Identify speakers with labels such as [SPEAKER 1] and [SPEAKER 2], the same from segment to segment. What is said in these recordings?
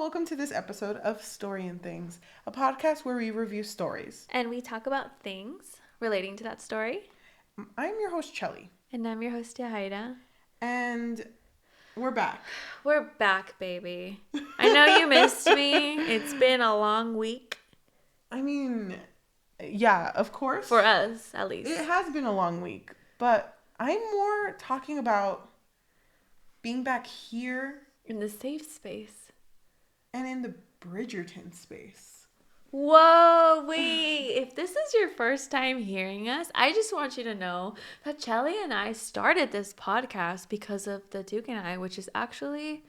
[SPEAKER 1] welcome to this episode of Story and Things, a podcast where we review stories.
[SPEAKER 2] And we talk about things relating to that story.
[SPEAKER 1] I'm your host, Cheli.
[SPEAKER 2] And I'm your host, Yajaira.
[SPEAKER 1] And we're back.
[SPEAKER 2] We're back, baby. I know you missed me. It's been a long week.
[SPEAKER 1] I mean, yeah, of course.
[SPEAKER 2] For us, at least.
[SPEAKER 1] It has been a long week, but I'm more talking about being back here.
[SPEAKER 2] In the safe space.
[SPEAKER 1] And in the Bridgerton space.
[SPEAKER 2] Whoa, wait. If this is your first time hearing us, I just want you to know that Cheli and I started this podcast because of The Duke and I, which is actually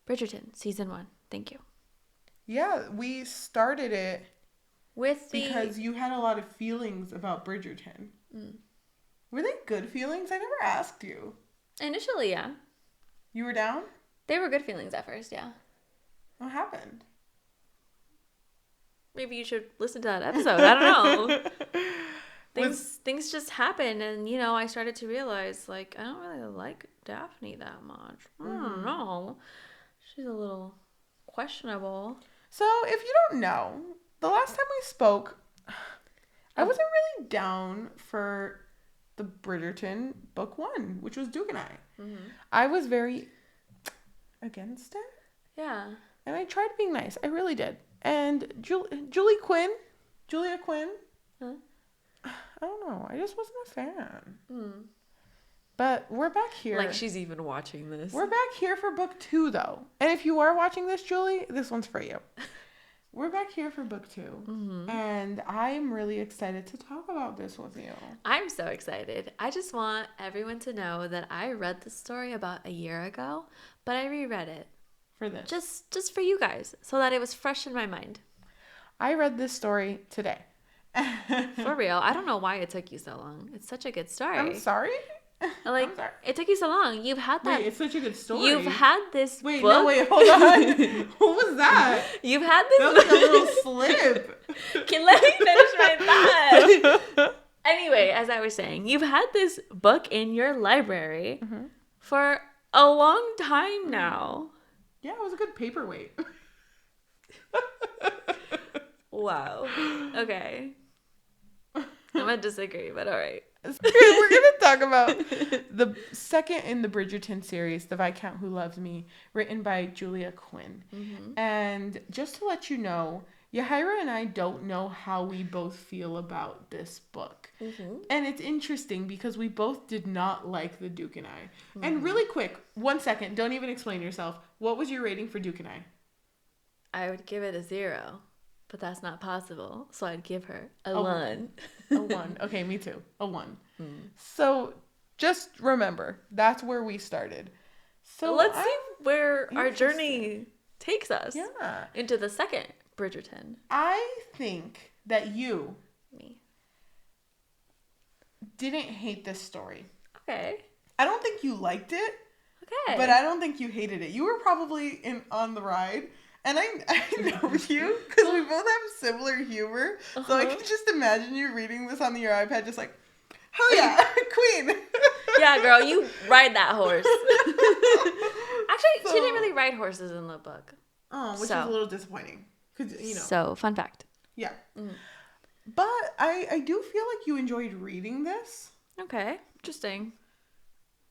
[SPEAKER 2] Bridgerton, season 1. Thank you.
[SPEAKER 1] Yeah, we started it because you had a lot of feelings about Bridgerton. Were they good feelings? I never asked you.
[SPEAKER 2] Initially, yeah.
[SPEAKER 1] You were down?
[SPEAKER 2] They were good feelings at first, yeah.
[SPEAKER 1] What happened?
[SPEAKER 2] Maybe you should listen to that episode. I don't know. Things just happen, and I started to realize I don't really like Daphne that much. I don't know. She's a little questionable.
[SPEAKER 1] So if you don't know, the last time we spoke, I wasn't really down for the Bridgerton book 1, which was Duke and I.
[SPEAKER 2] Mm-hmm.
[SPEAKER 1] I was very against it.
[SPEAKER 2] Yeah.
[SPEAKER 1] And I tried being nice. I really did. And Julia Quinn,
[SPEAKER 2] huh?
[SPEAKER 1] I don't know. I just wasn't a fan. But we're back here.
[SPEAKER 2] Like she's even watching this.
[SPEAKER 1] We're back here for book 2, though. And if you are watching this, Julie, this one's for you. We're back here for book 2. Mm-hmm. And I'm really excited to talk about this with you.
[SPEAKER 2] I'm so excited. I just want everyone to know that I read the story about a year ago, but I reread it.
[SPEAKER 1] For this.
[SPEAKER 2] Just for you guys, so that it was fresh in my mind.
[SPEAKER 1] I read this story today.
[SPEAKER 2] For real. I don't know why it took you so long. It's such a good story.
[SPEAKER 1] I'm sorry?
[SPEAKER 2] I'm sorry. It took you so long. You've had that.
[SPEAKER 1] Wait, it's such a good story.
[SPEAKER 2] You've had this book.
[SPEAKER 1] No, wait, hold on. What was that?
[SPEAKER 2] You've had this.
[SPEAKER 1] That was like a little slip.
[SPEAKER 2] Let me finish my thought. Anyway, as I was saying, you've had this book in your library for a long time now.
[SPEAKER 1] Yeah, it was a good paperweight.
[SPEAKER 2] Wow. Okay. I'm going to disagree, but all right.
[SPEAKER 1] We're going to talk about the second in the Bridgerton series, The Viscount Who Loved Me, written by Julia Quinn. Mm-hmm. And just to let you know, Yajaira and I don't know how we both feel about this book. Mm-hmm. And it's interesting because we both did not like The Duke and I. Mm-hmm. And really quick, 1 second, don't even explain yourself. What was your rating for Duke and I?
[SPEAKER 2] I would give it a 0, but that's not possible. So I'd give her a 1.
[SPEAKER 1] A 1. Okay, me too. A 1. So just remember, that's where we started. So
[SPEAKER 2] let's see where our journey takes us.
[SPEAKER 1] Yeah.
[SPEAKER 2] Into the second Bridgerton.
[SPEAKER 1] I think that you
[SPEAKER 2] Me.
[SPEAKER 1] didn't hate this story.
[SPEAKER 2] Okay.
[SPEAKER 1] I don't think you liked it.
[SPEAKER 2] Okay.
[SPEAKER 1] But I don't think you hated it. You were probably on the ride. And I know you because we both have similar humor. So I can just imagine you reading this on your iPad just like, hell yeah, queen.
[SPEAKER 2] Yeah, girl, you ride that horse. Actually, she didn't really ride horses in the book.
[SPEAKER 1] Oh, which is a little disappointing.
[SPEAKER 2] So, fun fact.
[SPEAKER 1] Yeah. But I do feel like you enjoyed reading this.
[SPEAKER 2] Okay, interesting.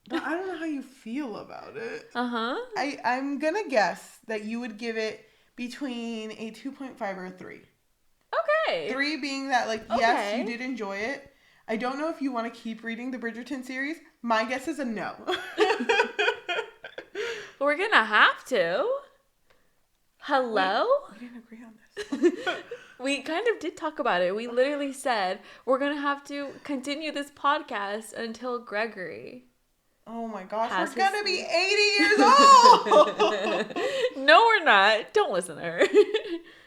[SPEAKER 1] But I don't know how you feel about it.
[SPEAKER 2] Uh-huh.
[SPEAKER 1] I'm going to guess that you would give it between a 2.5 or a 3.
[SPEAKER 2] Okay.
[SPEAKER 1] 3 being that, yes, you did enjoy it. I don't know if you want to keep reading the Bridgerton series. My guess is a no.
[SPEAKER 2] We're going to have to. Hello?
[SPEAKER 1] We didn't agree on this.
[SPEAKER 2] We kind of did talk about it. We literally said we're going to have to continue this podcast until Gregory.
[SPEAKER 1] Oh my gosh, we're going to be 80 years old!
[SPEAKER 2] No, we're not. Don't listen to her.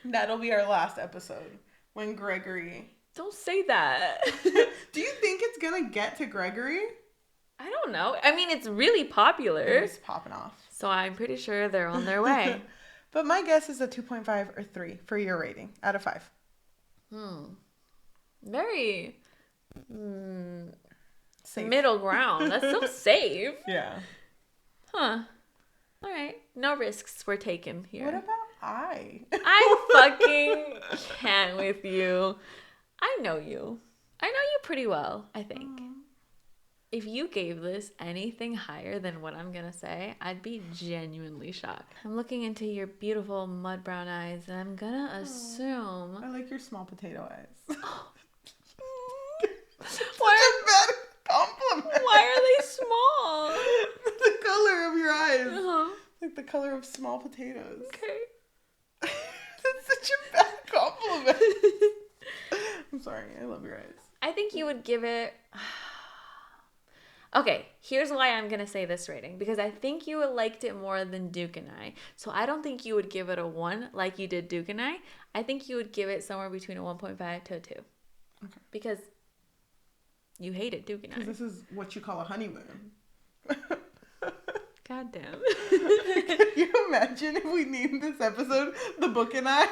[SPEAKER 1] That'll be our last episode. When Gregory...
[SPEAKER 2] Don't say that.
[SPEAKER 1] Do you think it's going to get to Gregory?
[SPEAKER 2] I don't know. I mean, it's really popular.
[SPEAKER 1] It's popping off.
[SPEAKER 2] So I'm pretty sure they're on their way.
[SPEAKER 1] But my guess is a 2.5 or 3 for your rating out of 5.
[SPEAKER 2] Very...
[SPEAKER 1] Safe.
[SPEAKER 2] Middle ground. That's so safe.
[SPEAKER 1] Yeah.
[SPEAKER 2] Huh. All right. No risks were taken here.
[SPEAKER 1] What about I?
[SPEAKER 2] I fucking can't with you. I know you. I know you pretty well, I think. If you gave this anything higher than what I'm gonna say, I'd be genuinely shocked. I'm looking into your beautiful mud brown eyes, and I'm gonna assume...
[SPEAKER 1] I like your small potato eyes.
[SPEAKER 2] Such
[SPEAKER 1] a bad compliment.
[SPEAKER 2] Why are they small?
[SPEAKER 1] The color of your eyes.
[SPEAKER 2] Uh-huh.
[SPEAKER 1] Like the color of small potatoes.
[SPEAKER 2] Okay.
[SPEAKER 1] That's such a bad compliment. I'm sorry. I love your eyes.
[SPEAKER 2] I think you would give it... Okay, here's why I'm going to say this rating. Because I think you liked it more than Duke and I. So I don't think you would give it a 1 like you did Duke and I. I think you would give it somewhere between a 1.5 to a 2.
[SPEAKER 1] Okay.
[SPEAKER 2] Because you hated Duke and I.
[SPEAKER 1] Because this is what you call a honeymoon.
[SPEAKER 2] God damn.
[SPEAKER 1] Can you imagine if we named this episode The Book and I?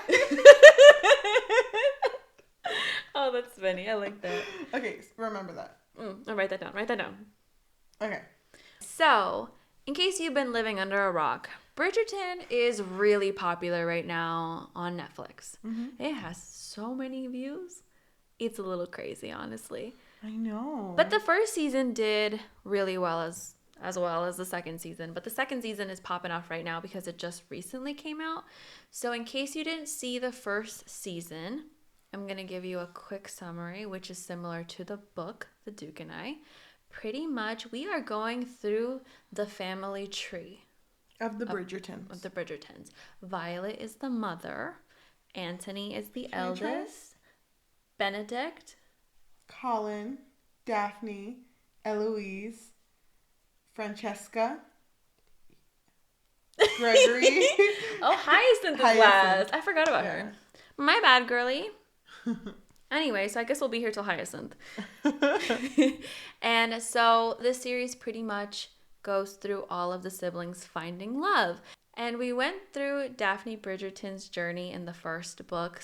[SPEAKER 2] Oh, that's funny. I like that.
[SPEAKER 1] Okay, remember that.
[SPEAKER 2] I'll write that down. Write that down.
[SPEAKER 1] Okay.
[SPEAKER 2] So, in case you've been living under a rock, Bridgerton is really popular right now on Netflix. Mm-hmm. It has so many views. It's a little crazy, honestly.
[SPEAKER 1] I know.
[SPEAKER 2] But the first season did really well as well as the second season. But the second season is popping off right now because it just recently came out. So in case you didn't see the first season, I'm going to give you a quick summary, which is similar to the book, The Duke and I. Pretty much, we are going through the family tree.
[SPEAKER 1] Of the Bridgertons.
[SPEAKER 2] Of the Bridgertons. Violet is the mother. Anthony is the eldest. Benedict.
[SPEAKER 1] Colin. Daphne. Eloise. Francesca. Gregory.
[SPEAKER 2] Oh, Hyacinth is last. I forgot about her. My bad, girly. Anyway, so I guess we'll be here till Hyacinth. And so this series pretty much goes through all of the siblings finding love. And we went through Daphne Bridgerton's journey in the first book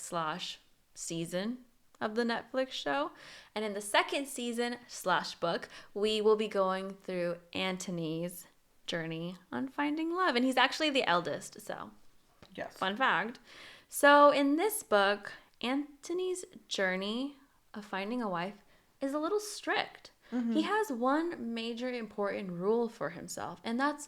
[SPEAKER 2] / season of the Netflix show. And in the second season / book, we will be going through Anthony's journey on finding love. And he's actually the eldest, so
[SPEAKER 1] yes.
[SPEAKER 2] Fun fact. So in this book, Anthony's journey of finding a wife is a little strict. Mm-hmm. He has one major important rule for himself, and that's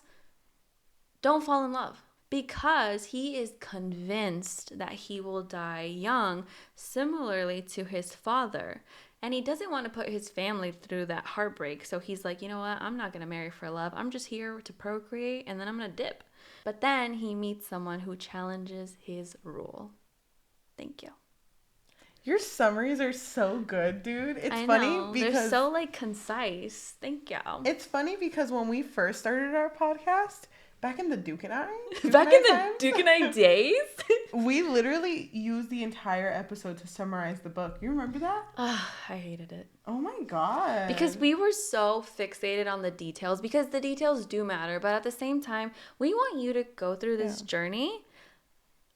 [SPEAKER 2] don't fall in love, because he is convinced that he will die young, similarly to his father. And he doesn't want to put his family through that heartbreak. So he's like, you know what? I'm not going to marry for love. I'm just here to procreate, and then I'm going to dip. But then he meets someone who challenges his rule. Thank you.
[SPEAKER 1] Your summaries are so good, dude. It's
[SPEAKER 2] I
[SPEAKER 1] funny
[SPEAKER 2] know.
[SPEAKER 1] because
[SPEAKER 2] they're so concise. Thank you.
[SPEAKER 1] It's funny because when we first started our podcast, back in the Duke and I
[SPEAKER 2] Duke and I days,
[SPEAKER 1] we literally used the entire episode to summarize the book. You remember that?
[SPEAKER 2] I hated it.
[SPEAKER 1] Oh my god.
[SPEAKER 2] Because we were so fixated on the details, because the details do matter, but at the same time, we want you to go through this journey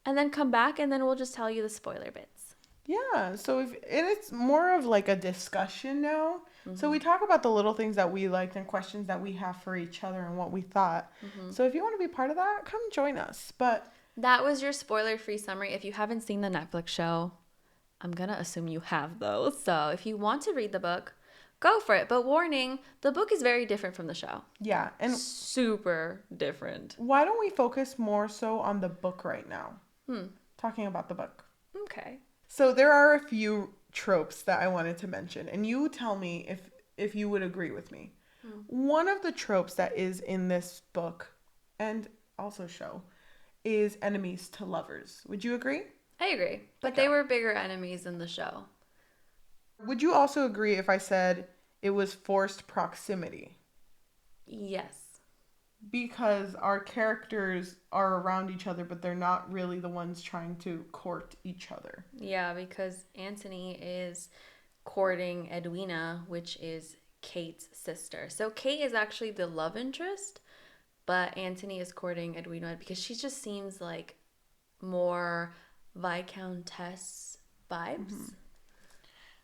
[SPEAKER 2] and then come back, and then we'll just tell you the spoiler bits.
[SPEAKER 1] Yeah, so it's more of like a discussion now. Mm-hmm. So we talk about the little things that we liked and questions that we have for each other and what we thought. Mm-hmm. So if you want to be part of that, come join us. But
[SPEAKER 2] that was your spoiler-free summary. If you haven't seen the Netflix show, I'm going to assume you have though. So if you want to read the book, go for it. But warning, the book is very different from the show.
[SPEAKER 1] Yeah. And
[SPEAKER 2] super different.
[SPEAKER 1] Why don't we focus more so on the book right now? Talking about the book.
[SPEAKER 2] Okay.
[SPEAKER 1] So there are a few tropes that I wanted to mention, and you tell me if you would agree with me. One of the tropes that is in this book and also show is enemies to lovers. Would you agree?
[SPEAKER 2] I agree, but they were bigger enemies in the show.
[SPEAKER 1] Would you also agree if I said it was forced proximity?
[SPEAKER 2] Yes.
[SPEAKER 1] Because our characters are around each other, but they're not really the ones trying to court each other.
[SPEAKER 2] Yeah, because Anthony is courting Edwina, which is Kate's sister. So Kate is actually the love interest, but Anthony is courting Edwina because she just seems like more Viscountess vibes. Mm-hmm.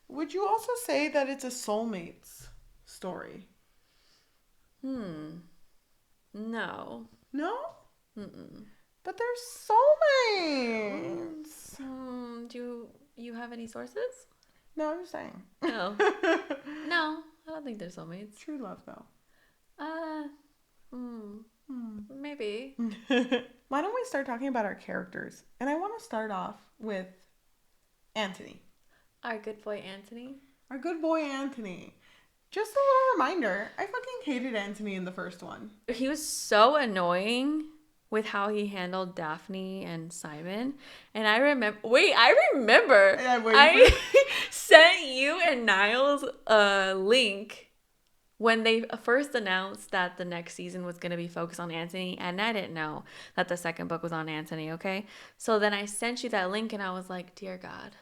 [SPEAKER 1] Would you also say that it's a soulmates story?
[SPEAKER 2] No.
[SPEAKER 1] No?
[SPEAKER 2] Mm-mm.
[SPEAKER 1] But there's soulmates.
[SPEAKER 2] Do you have any sources?
[SPEAKER 1] No, I'm just saying.
[SPEAKER 2] No. No, I don't think they're soulmates.
[SPEAKER 1] True love, though.
[SPEAKER 2] Maybe.
[SPEAKER 1] Why don't we start talking about our characters? And I want to start off with Anthony.
[SPEAKER 2] Our good boy Anthony.
[SPEAKER 1] Our good boy Anthony. Just a little reminder, I fucking hated Anthony in the first one.
[SPEAKER 2] He was so annoying with how he handled Daphne and Simon. And I remember... I sent you and Niles a link when they first announced that the next season was going to be focused on Anthony. And I didn't know that the second book was on Anthony, okay? So then I sent you that link and I was like, dear God,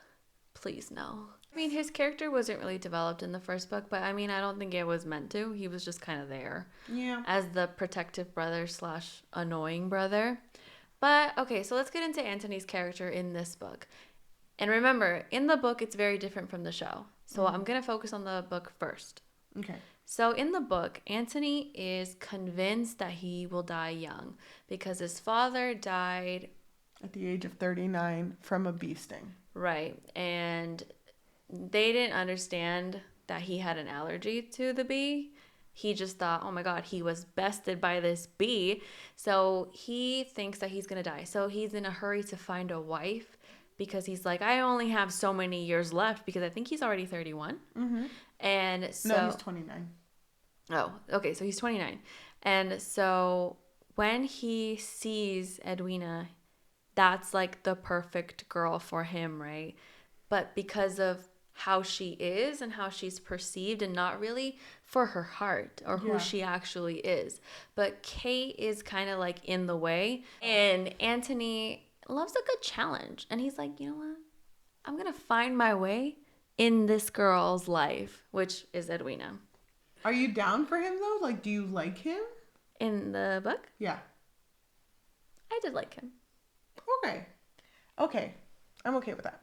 [SPEAKER 2] please no. I mean, his character wasn't really developed in the first book, but I mean, I don't think it was meant to. He was just kind of there.
[SPEAKER 1] Yeah.
[SPEAKER 2] As the protective brother / annoying brother. But, okay, so let's get into Anthony's character in this book. And remember, in the book, it's very different from the show. So I'm going to focus on the book first.
[SPEAKER 1] Okay.
[SPEAKER 2] So in the book, Anthony is convinced that he will die young because his father died...
[SPEAKER 1] at the age of 39 from a bee sting.
[SPEAKER 2] Right. And... they didn't understand that he had an allergy to the bee. He just thought, oh my God, he was bested by this bee. So he thinks that he's going to die. So he's in a hurry to find a wife because he's like, I only have so many years left because I think he's already 31.
[SPEAKER 1] Mm-hmm.
[SPEAKER 2] And so...
[SPEAKER 1] no, he's 29.
[SPEAKER 2] Oh, okay. So he's 29. And so when he sees Edwina, that's like the perfect girl for him, right? But because of how she is and how she's perceived and not really for her heart or who she actually is. But Kate is kind of like in the way. And Anthony loves a good challenge. And he's like, you know what? I'm going to find my way in this girl's life, which is Edwina.
[SPEAKER 1] Are you down for him though? Like, do you like him?
[SPEAKER 2] In the book?
[SPEAKER 1] Yeah.
[SPEAKER 2] I did like him.
[SPEAKER 1] Okay. I'm okay with that.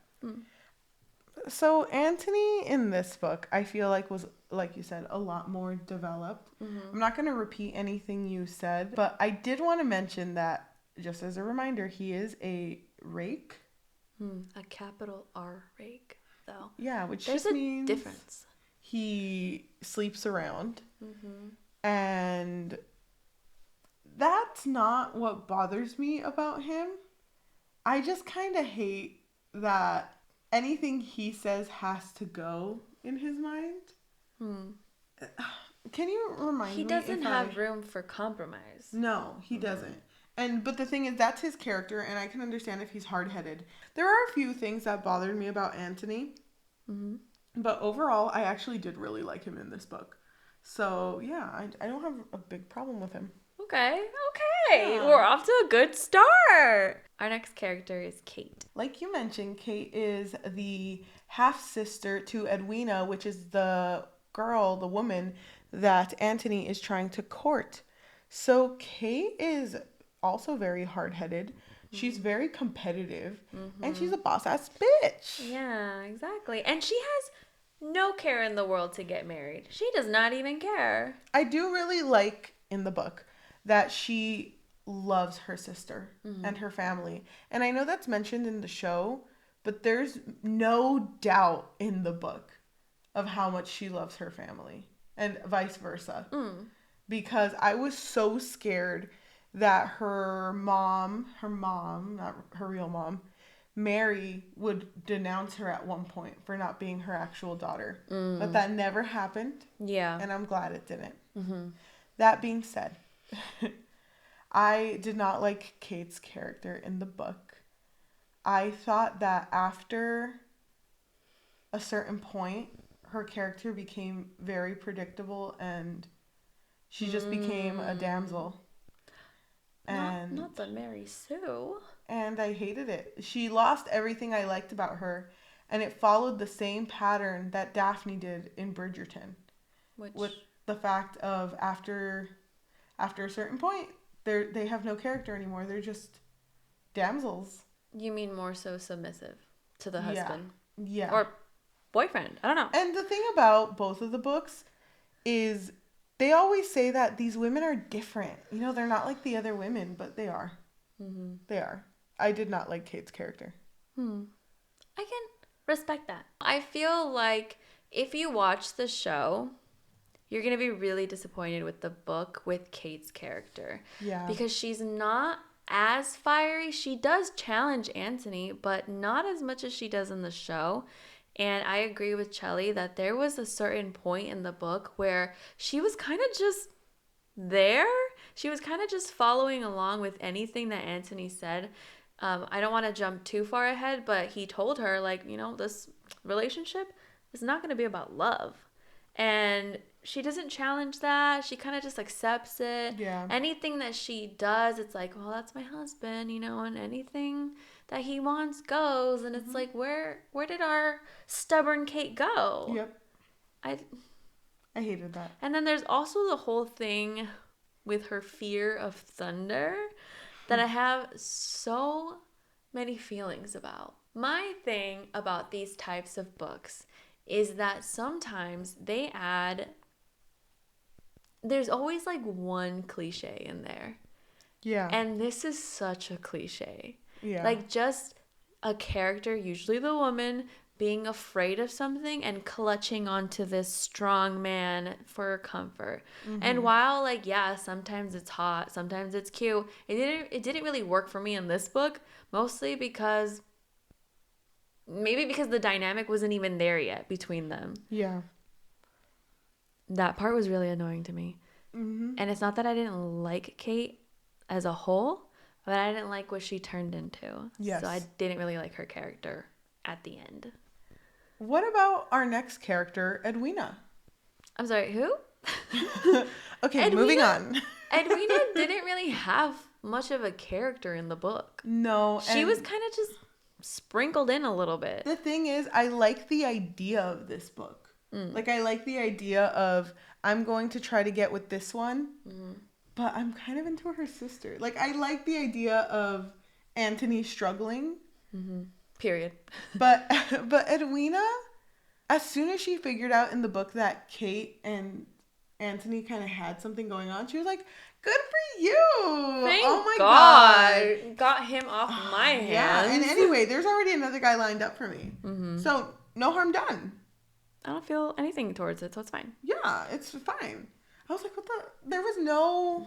[SPEAKER 1] So Anthony in this book, I feel like was, like you said, a lot more developed. I'm not going to repeat anything you said, but I did want to mention that, just as a reminder, he is a rake.
[SPEAKER 2] A capital R rake, though.
[SPEAKER 1] Yeah, which
[SPEAKER 2] There's
[SPEAKER 1] just
[SPEAKER 2] a
[SPEAKER 1] means
[SPEAKER 2] difference.
[SPEAKER 1] He sleeps around. And that's not what bothers me about him. I just kind of hate that anything he says has to go in his mind. Can you remind me?
[SPEAKER 2] He doesn't have room for compromise.
[SPEAKER 1] No, he doesn't. But the thing is, that's his character, and I can understand if he's hard-headed. There are a few things that bothered me about Anthony. But overall, I actually did really like him in this book. So, yeah, I don't have a big problem with him.
[SPEAKER 2] Okay. Yeah. We're off to a good start. Our next character is Kate.
[SPEAKER 1] Like you mentioned, Kate is the half-sister to Edwina, which is the woman that Anthony is trying to court. So Kate is also very hard-headed. She's very competitive. And she's a boss-ass bitch.
[SPEAKER 2] Yeah, exactly. And she has no care in the world to get married. She does not even care.
[SPEAKER 1] I do really like in the book that she loves her sister and her family. And I know that's mentioned in the show, but there's no doubt in the book of how much she loves her family and vice versa. Because I was so scared that her mom, not her real mom, Mary, would denounce her at one point for not being her actual daughter. But that never happened.
[SPEAKER 2] Yeah.
[SPEAKER 1] And I'm glad it didn't. That being said, I did not like Kate's character in the book. I thought that after a certain point, her character became very predictable and she just became a damsel. And
[SPEAKER 2] not the Mary Sue.
[SPEAKER 1] And I hated it. She lost everything I liked about her, and it followed the same pattern that Daphne did in Bridgerton. With the fact of after a certain point, they have no character anymore. They're just damsels.
[SPEAKER 2] You mean more so submissive to the husband?
[SPEAKER 1] Yeah.
[SPEAKER 2] Or boyfriend. I don't know.
[SPEAKER 1] And the thing about both of the books is they always say that these women are different. You know, they're not like the other women, but they are. Mm-hmm. They are. I did not like Kate's character.
[SPEAKER 2] I can respect that. I feel like if you watch the show, you're going to be really disappointed with the book with Kate's character.
[SPEAKER 1] Yeah.
[SPEAKER 2] Because she's not as fiery. She does challenge Anthony, but not as much as she does in the show. And I agree with Cheli that there was a certain point in the book where she was kind of just there. She was kind of just following along with anything that Anthony said. I don't want to jump too far ahead, but he told her, like, you know, this relationship is not going to be about love. And she doesn't challenge that. She kind of just accepts it.
[SPEAKER 1] Yeah.
[SPEAKER 2] Anything that she does, it's like, well, that's my husband, you know, and anything that he wants goes. And it's like, where did our stubborn Kate go?
[SPEAKER 1] Yep. I hated that.
[SPEAKER 2] And then there's also the whole thing with her fear of thunder that I have so many feelings about. My thing about these types of books is that sometimes they add, there's always like one cliche in there.
[SPEAKER 1] Yeah.
[SPEAKER 2] And this is such a cliche.
[SPEAKER 1] Yeah.
[SPEAKER 2] Like just a character, usually the woman, being afraid of something and clutching onto this strong man for comfort. And while like, yeah, sometimes it's hot, sometimes it's cute, it didn't really work for me in this book, mostly because the dynamic wasn't even there yet between them.
[SPEAKER 1] Yeah.
[SPEAKER 2] That part was really annoying to me. And it's not that I didn't like Kate as a whole, but I didn't like what she turned into.
[SPEAKER 1] Yes.
[SPEAKER 2] So I didn't really like her character at the end.
[SPEAKER 1] What about our next character, Edwina?
[SPEAKER 2] I'm sorry, who?
[SPEAKER 1] Okay,
[SPEAKER 2] Edwina,
[SPEAKER 1] moving on.
[SPEAKER 2] Edwina didn't really have much of a character in the book.
[SPEAKER 1] No.
[SPEAKER 2] She was kind of just sprinkled in a little bit.
[SPEAKER 1] The thing is, I like the idea of this book. Like, I like the idea of, I'm going to try to get with this one, but I'm kind of into her sister. Like, I like the idea of Anthony struggling.
[SPEAKER 2] Period.
[SPEAKER 1] But Edwina, as soon as she figured out in the book that Kate and Anthony kind of had something going on, she was like, good for you.
[SPEAKER 2] Thank
[SPEAKER 1] oh my
[SPEAKER 2] God. Got him off my hands.
[SPEAKER 1] Yeah, and anyway, there's already another guy lined up for me. So, no harm done.
[SPEAKER 2] I don't feel anything towards it, so it's fine.
[SPEAKER 1] Yeah, it's fine. I was like, what the? There was no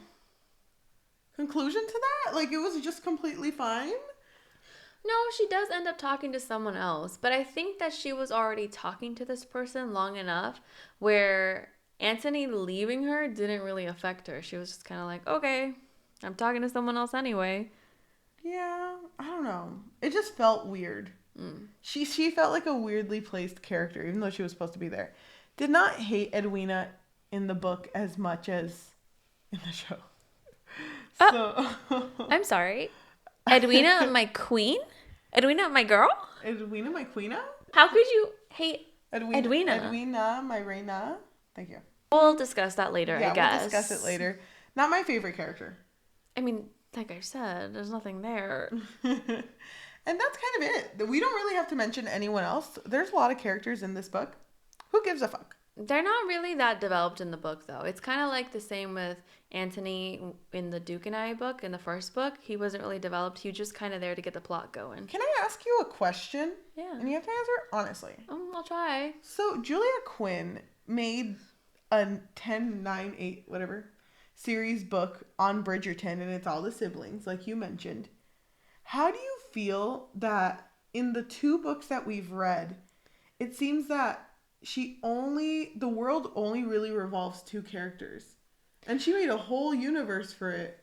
[SPEAKER 1] conclusion to that? Like, it was just completely fine?
[SPEAKER 2] No, she does end up talking to someone else, but I think that she was already talking to this person long enough where Anthony leaving her didn't really affect her. She was just kind of like, okay, I'm talking to someone else anyway.
[SPEAKER 1] Yeah, I don't know. It just felt weird. She felt like a weirdly placed character, even though she was supposed to be there. Did not hate Edwina in the book as much as in the show.
[SPEAKER 2] I'm sorry. Edwina, my queen? Edwina, my girl?
[SPEAKER 1] Edwina, my queena?
[SPEAKER 2] How could you hate
[SPEAKER 1] Edwina? Edwina, my reina. Thank you.
[SPEAKER 2] We'll discuss that later, I guess.
[SPEAKER 1] We'll discuss it later. Not my favorite character.
[SPEAKER 2] I mean, like I said, there's nothing there.
[SPEAKER 1] And that's kind of it. We don't really have to mention anyone else. There's a lot of characters in this book. Who gives a fuck?
[SPEAKER 2] They're not really that developed in the book, though. It's kind of like the same with Anthony in the Duke and I book. In the first book, he wasn't really developed. He was just kind of there to get the plot going.
[SPEAKER 1] Can I ask you a question?
[SPEAKER 2] Yeah.
[SPEAKER 1] And you have to answer honestly.
[SPEAKER 2] I'll try.
[SPEAKER 1] So, Julia Quinn made a 10, 9, 8, whatever, series book on Bridgerton, and it's all the siblings, like you mentioned. How do you feel that in the 2 books that we've read, it seems that the world only really revolves 2 characters. And she made a whole universe for it.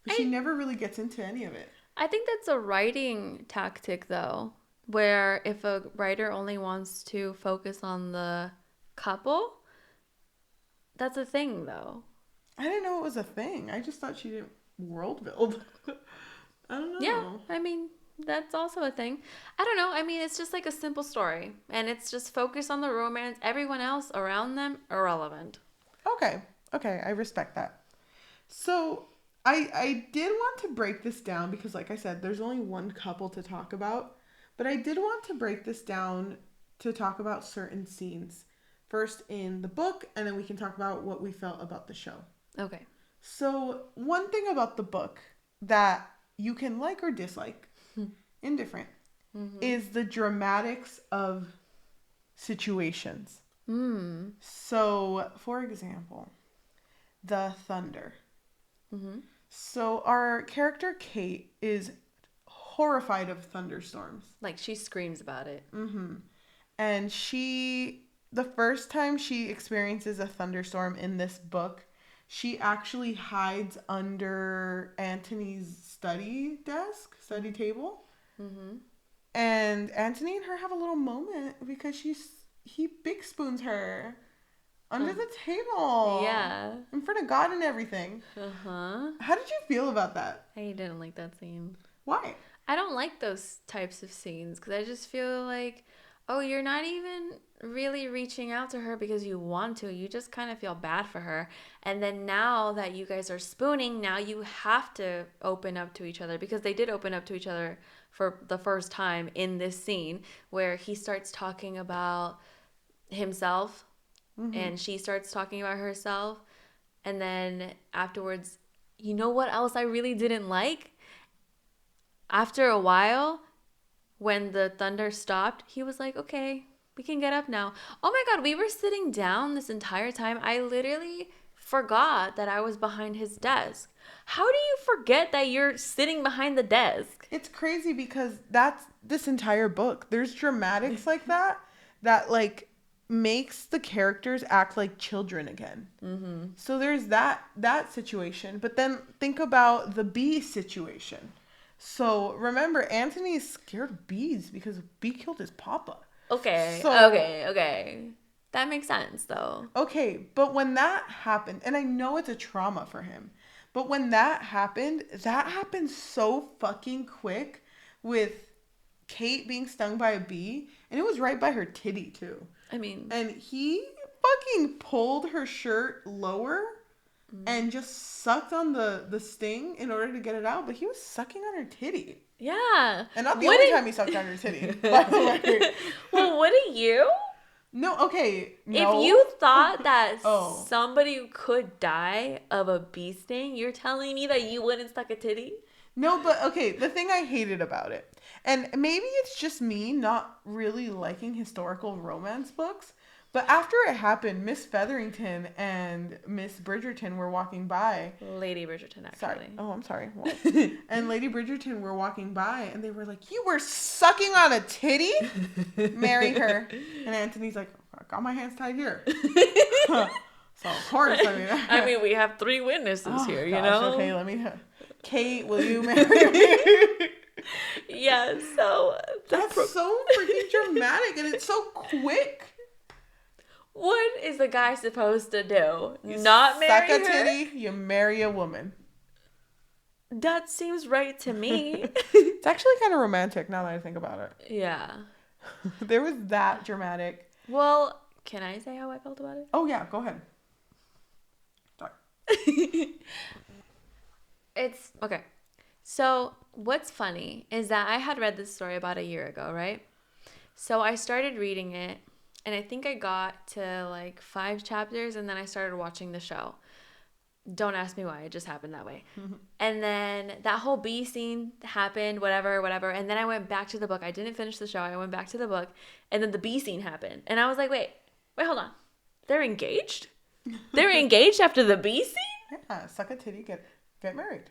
[SPEAKER 1] But she never really gets into any of it.
[SPEAKER 2] I think that's a writing tactic, though, where if a writer only wants to focus on the couple, that's a thing, though.
[SPEAKER 1] I didn't know it was a thing. I just thought she didn't world build. I don't know.
[SPEAKER 2] Yeah, I mean, that's also a thing. I don't know. I mean, it's just like a simple story. And it's just focused on the romance. Everyone else around them, irrelevant.
[SPEAKER 1] Okay, I respect that. So, I did want to break this down because, like I said, there's only one couple to talk about. But I did want to break this down to talk about certain scenes first in the book, and then we can talk about what we felt about the show.
[SPEAKER 2] Okay.
[SPEAKER 1] So one thing about the book that you can like or dislike, indifferent, is the dramatics of situations. So, for example, the thunder. So our character Kate is horrified of thunderstorms.
[SPEAKER 2] Like, she screams about it.
[SPEAKER 1] And the first time she experiences a thunderstorm in this book, she actually hides under Anthony's study table. And Anthony and her have a little moment because he big spoons her under the table.
[SPEAKER 2] Yeah.
[SPEAKER 1] In front of God and everything. How did you feel about that?
[SPEAKER 2] I didn't like that scene.
[SPEAKER 1] Why?
[SPEAKER 2] I don't like those types of scenes because I just feel like, oh, you're not even really reaching out to her because you want to. You just kind of feel bad for her. And then now that you guys are spooning, now you have to open up to each other, because they did open up to each other for the first time in this scene where he starts talking about himself and she starts talking about herself. And then afterwards, you know what else I really didn't like? After a while, when the thunder stopped, he was like, okay, we can get up now. Oh my God, we were sitting down this entire time. I literally forgot that I was behind his desk. How do you forget that you're sitting behind the desk?
[SPEAKER 1] It's crazy because that's this entire book. There's dramatics like that like makes the characters act like children again. So there's that situation. But then think about the bee situation. So remember, Anthony's scared of bees because a bee killed his papa.
[SPEAKER 2] Okay. That makes sense, though.
[SPEAKER 1] Okay, but when that happened, and I know it's a trauma for him, but when that happened so fucking quick with Kate being stung by a bee, and it was right by her titty, too.
[SPEAKER 2] I mean...
[SPEAKER 1] And he fucking pulled her shirt lower and just sucked on the sting in order to get it out, but he was sucking on her titty.
[SPEAKER 2] Yeah.
[SPEAKER 1] And not the only time he sucked on her titty, by the way.
[SPEAKER 2] Well, wouldn't you?
[SPEAKER 1] No, okay. No.
[SPEAKER 2] If you thought that somebody could die of a bee sting, you're telling me that you wouldn't suck a titty?
[SPEAKER 1] No, but okay, the thing I hated about it, and maybe it's just me not really liking historical romance books, but after it happened, Miss Featherington and Miss Bridgerton were walking by.
[SPEAKER 2] Lady Bridgerton, actually.
[SPEAKER 1] Sorry. Oh, I'm sorry. Well, and Lady Bridgerton were walking by, and they were like, "You were sucking on a titty? Marry her." And Anthony's like, "I got my hands tied here." So, of course,
[SPEAKER 2] I mean, we have 3 witnesses here, you know?
[SPEAKER 1] Okay, let me... Kate, will you marry me?
[SPEAKER 2] Yeah, so...
[SPEAKER 1] That's so freaking dramatic, and it's so quick.
[SPEAKER 2] What is the guy supposed to do? Not marry her?
[SPEAKER 1] Suck a titty, you marry a woman.
[SPEAKER 2] That seems right to me.
[SPEAKER 1] It's actually kind of romantic now that I think about it.
[SPEAKER 2] Yeah.
[SPEAKER 1] There was that dramatic.
[SPEAKER 2] Well, can I say how I felt about it?
[SPEAKER 1] Oh, yeah, go ahead. Sorry.
[SPEAKER 2] It's okay. So what's funny is that I had read this story about a year ago, right? So I started reading it, and I think I got to like 5 chapters, and then I started watching the show. Don't ask me why. It just happened that way. And then that whole bee scene happened, whatever. And then I went back to the book. I didn't finish the show. I went back to the book, and then the bee scene happened. And I was like, wait, hold on. They're engaged? They're engaged after the bee scene?
[SPEAKER 1] Yeah, suck a titty, get married.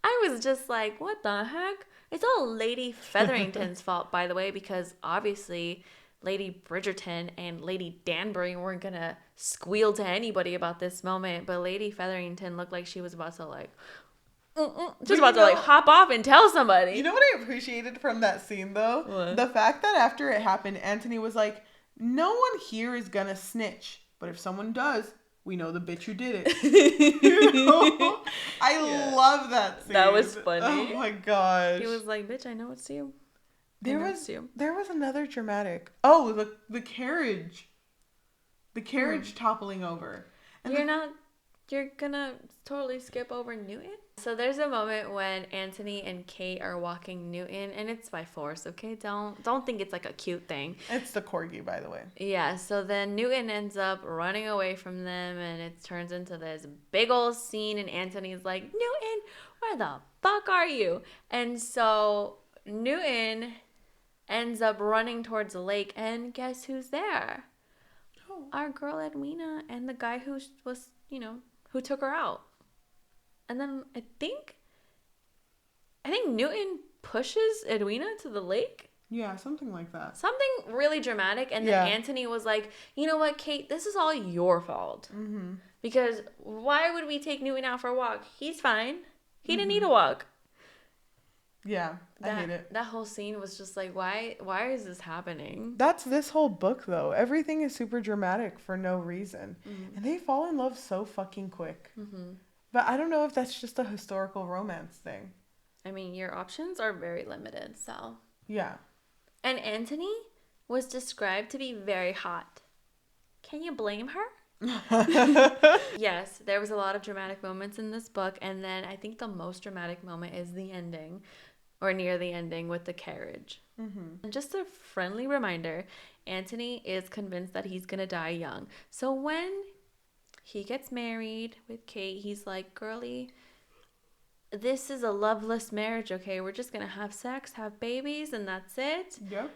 [SPEAKER 2] I was just like, what the heck? It's all Lady Featherington's fault, by the way, because obviously Lady Bridgerton and Lady Danbury weren't going to squeal to anybody about this moment, but Lady Featherington looked like she was about to like, hop off and tell somebody.
[SPEAKER 1] You know what I appreciated from that scene, though?
[SPEAKER 2] What?
[SPEAKER 1] The fact that after it happened, Anthony was like, no one here is going to snitch, but if someone does, we know the bitch who did it. You know? I love that scene.
[SPEAKER 2] That was funny.
[SPEAKER 1] Oh my gosh.
[SPEAKER 2] He was like, bitch, I know it's you.
[SPEAKER 1] There was another dramatic. Oh, the carriage. The carriage toppling over. And
[SPEAKER 2] You're gonna totally skip over Newton? So there's a moment when Anthony and Kate are walking Newton, and it's by force, okay? Don't think it's like a cute thing.
[SPEAKER 1] It's the corgi, by the way.
[SPEAKER 2] Yeah, so then Newton ends up running away from them, and it turns into this big old scene, and Anthony's like, Newton, where the fuck are you? And so Newton ends up running towards the lake, and guess who's there?
[SPEAKER 1] Oh.
[SPEAKER 2] Our girl Edwina and the guy who was, who took her out. And then I think Newton pushes Edwina to the lake.
[SPEAKER 1] Yeah, something like that.
[SPEAKER 2] Something really dramatic. And then Anthony was like, you know what, Kate, this is all your fault.
[SPEAKER 1] Mm-hmm.
[SPEAKER 2] Because why would we take Newton out for a walk? He's fine. He didn't need a walk.
[SPEAKER 1] Yeah, I hate it.
[SPEAKER 2] That whole scene was just like, why is this happening?
[SPEAKER 1] That's this whole book, though. Everything is super dramatic for no reason. Mm-hmm. And they fall in love so fucking quick. Mm-hmm. But I don't know if that's just a historical romance thing.
[SPEAKER 2] I mean, your options are very limited, so.
[SPEAKER 1] Yeah.
[SPEAKER 2] And Anthony was described to be very hot. Can you blame her? Yes, there was a lot of dramatic moments in this book. And then I think the most dramatic moment is the ending. Or near the ending with the carriage. Mm-hmm. And just a friendly reminder, Anthony is convinced that he's going to die young. So when he gets married with Kate, he's like, girlie, this is a loveless marriage, okay? We're just going to have sex, have babies, and that's it.
[SPEAKER 1] Yep.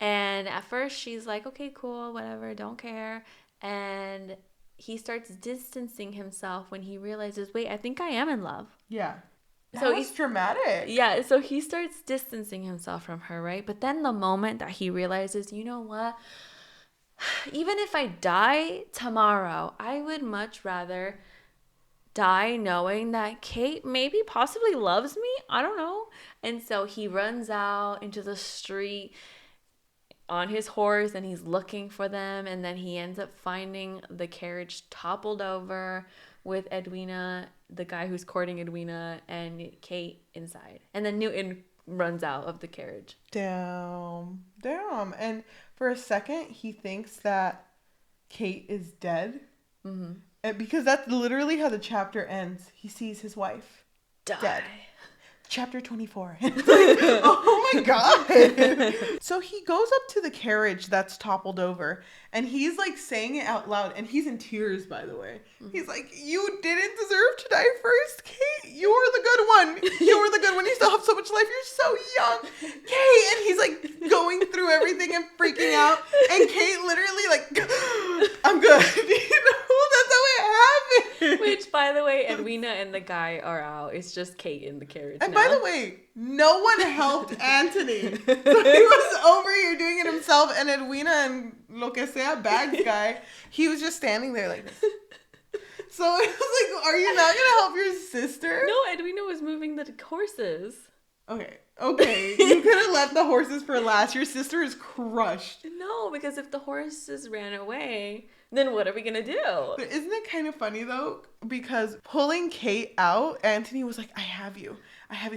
[SPEAKER 2] And at first she's like, okay, cool, whatever, don't care. And he starts distancing himself when he realizes, wait, I think I am in love.
[SPEAKER 1] Yeah.
[SPEAKER 2] So
[SPEAKER 1] he's dramatic.
[SPEAKER 2] Yeah, so he starts distancing himself from her, right? But then the moment that he realizes, you know what? Even if I die tomorrow, I would much rather die knowing that Kate maybe possibly loves me. I don't know. And so he runs out into the street on his horse and he's looking for them. And then he ends up finding the carriage toppled over with Edwina, the guy who's courting Edwina, and Kate inside. And then Newton runs out of the carriage.
[SPEAKER 1] Damn. And for a second, he thinks that Kate is dead. Mm-hmm. And because that's literally how the chapter ends. He sees his wife dead. Chapter 24. Oh my God. So he goes up to the carriage that's toppled over and he's like saying it out loud and he's in tears, by the way. Mm-hmm. He's like, you didn't deserve to die first, Kate. You were the good one. You were the good one. You still have so much life. You're so young. Kate. And he's like going through everything and freaking out. And Kate literally like, I'm good. That's how it happened.
[SPEAKER 2] Which, by the way, Edwina and the guy are out. It's just Kate in the carriage
[SPEAKER 1] and
[SPEAKER 2] now.
[SPEAKER 1] By the way, no one helped Anthony. So he was over here doing it himself. And Edwina and lo que sea bags guy, he was just standing there like this. So it was like, are you not going to help your sister?
[SPEAKER 2] No, Edwina was moving the horses.
[SPEAKER 1] Okay. You could have left the horses for last. Your sister is crushed.
[SPEAKER 2] No, because if the horses ran away, then what are we going to do?
[SPEAKER 1] But isn't it kind of funny, though? Because pulling Kate out, Anthony was like, I have you.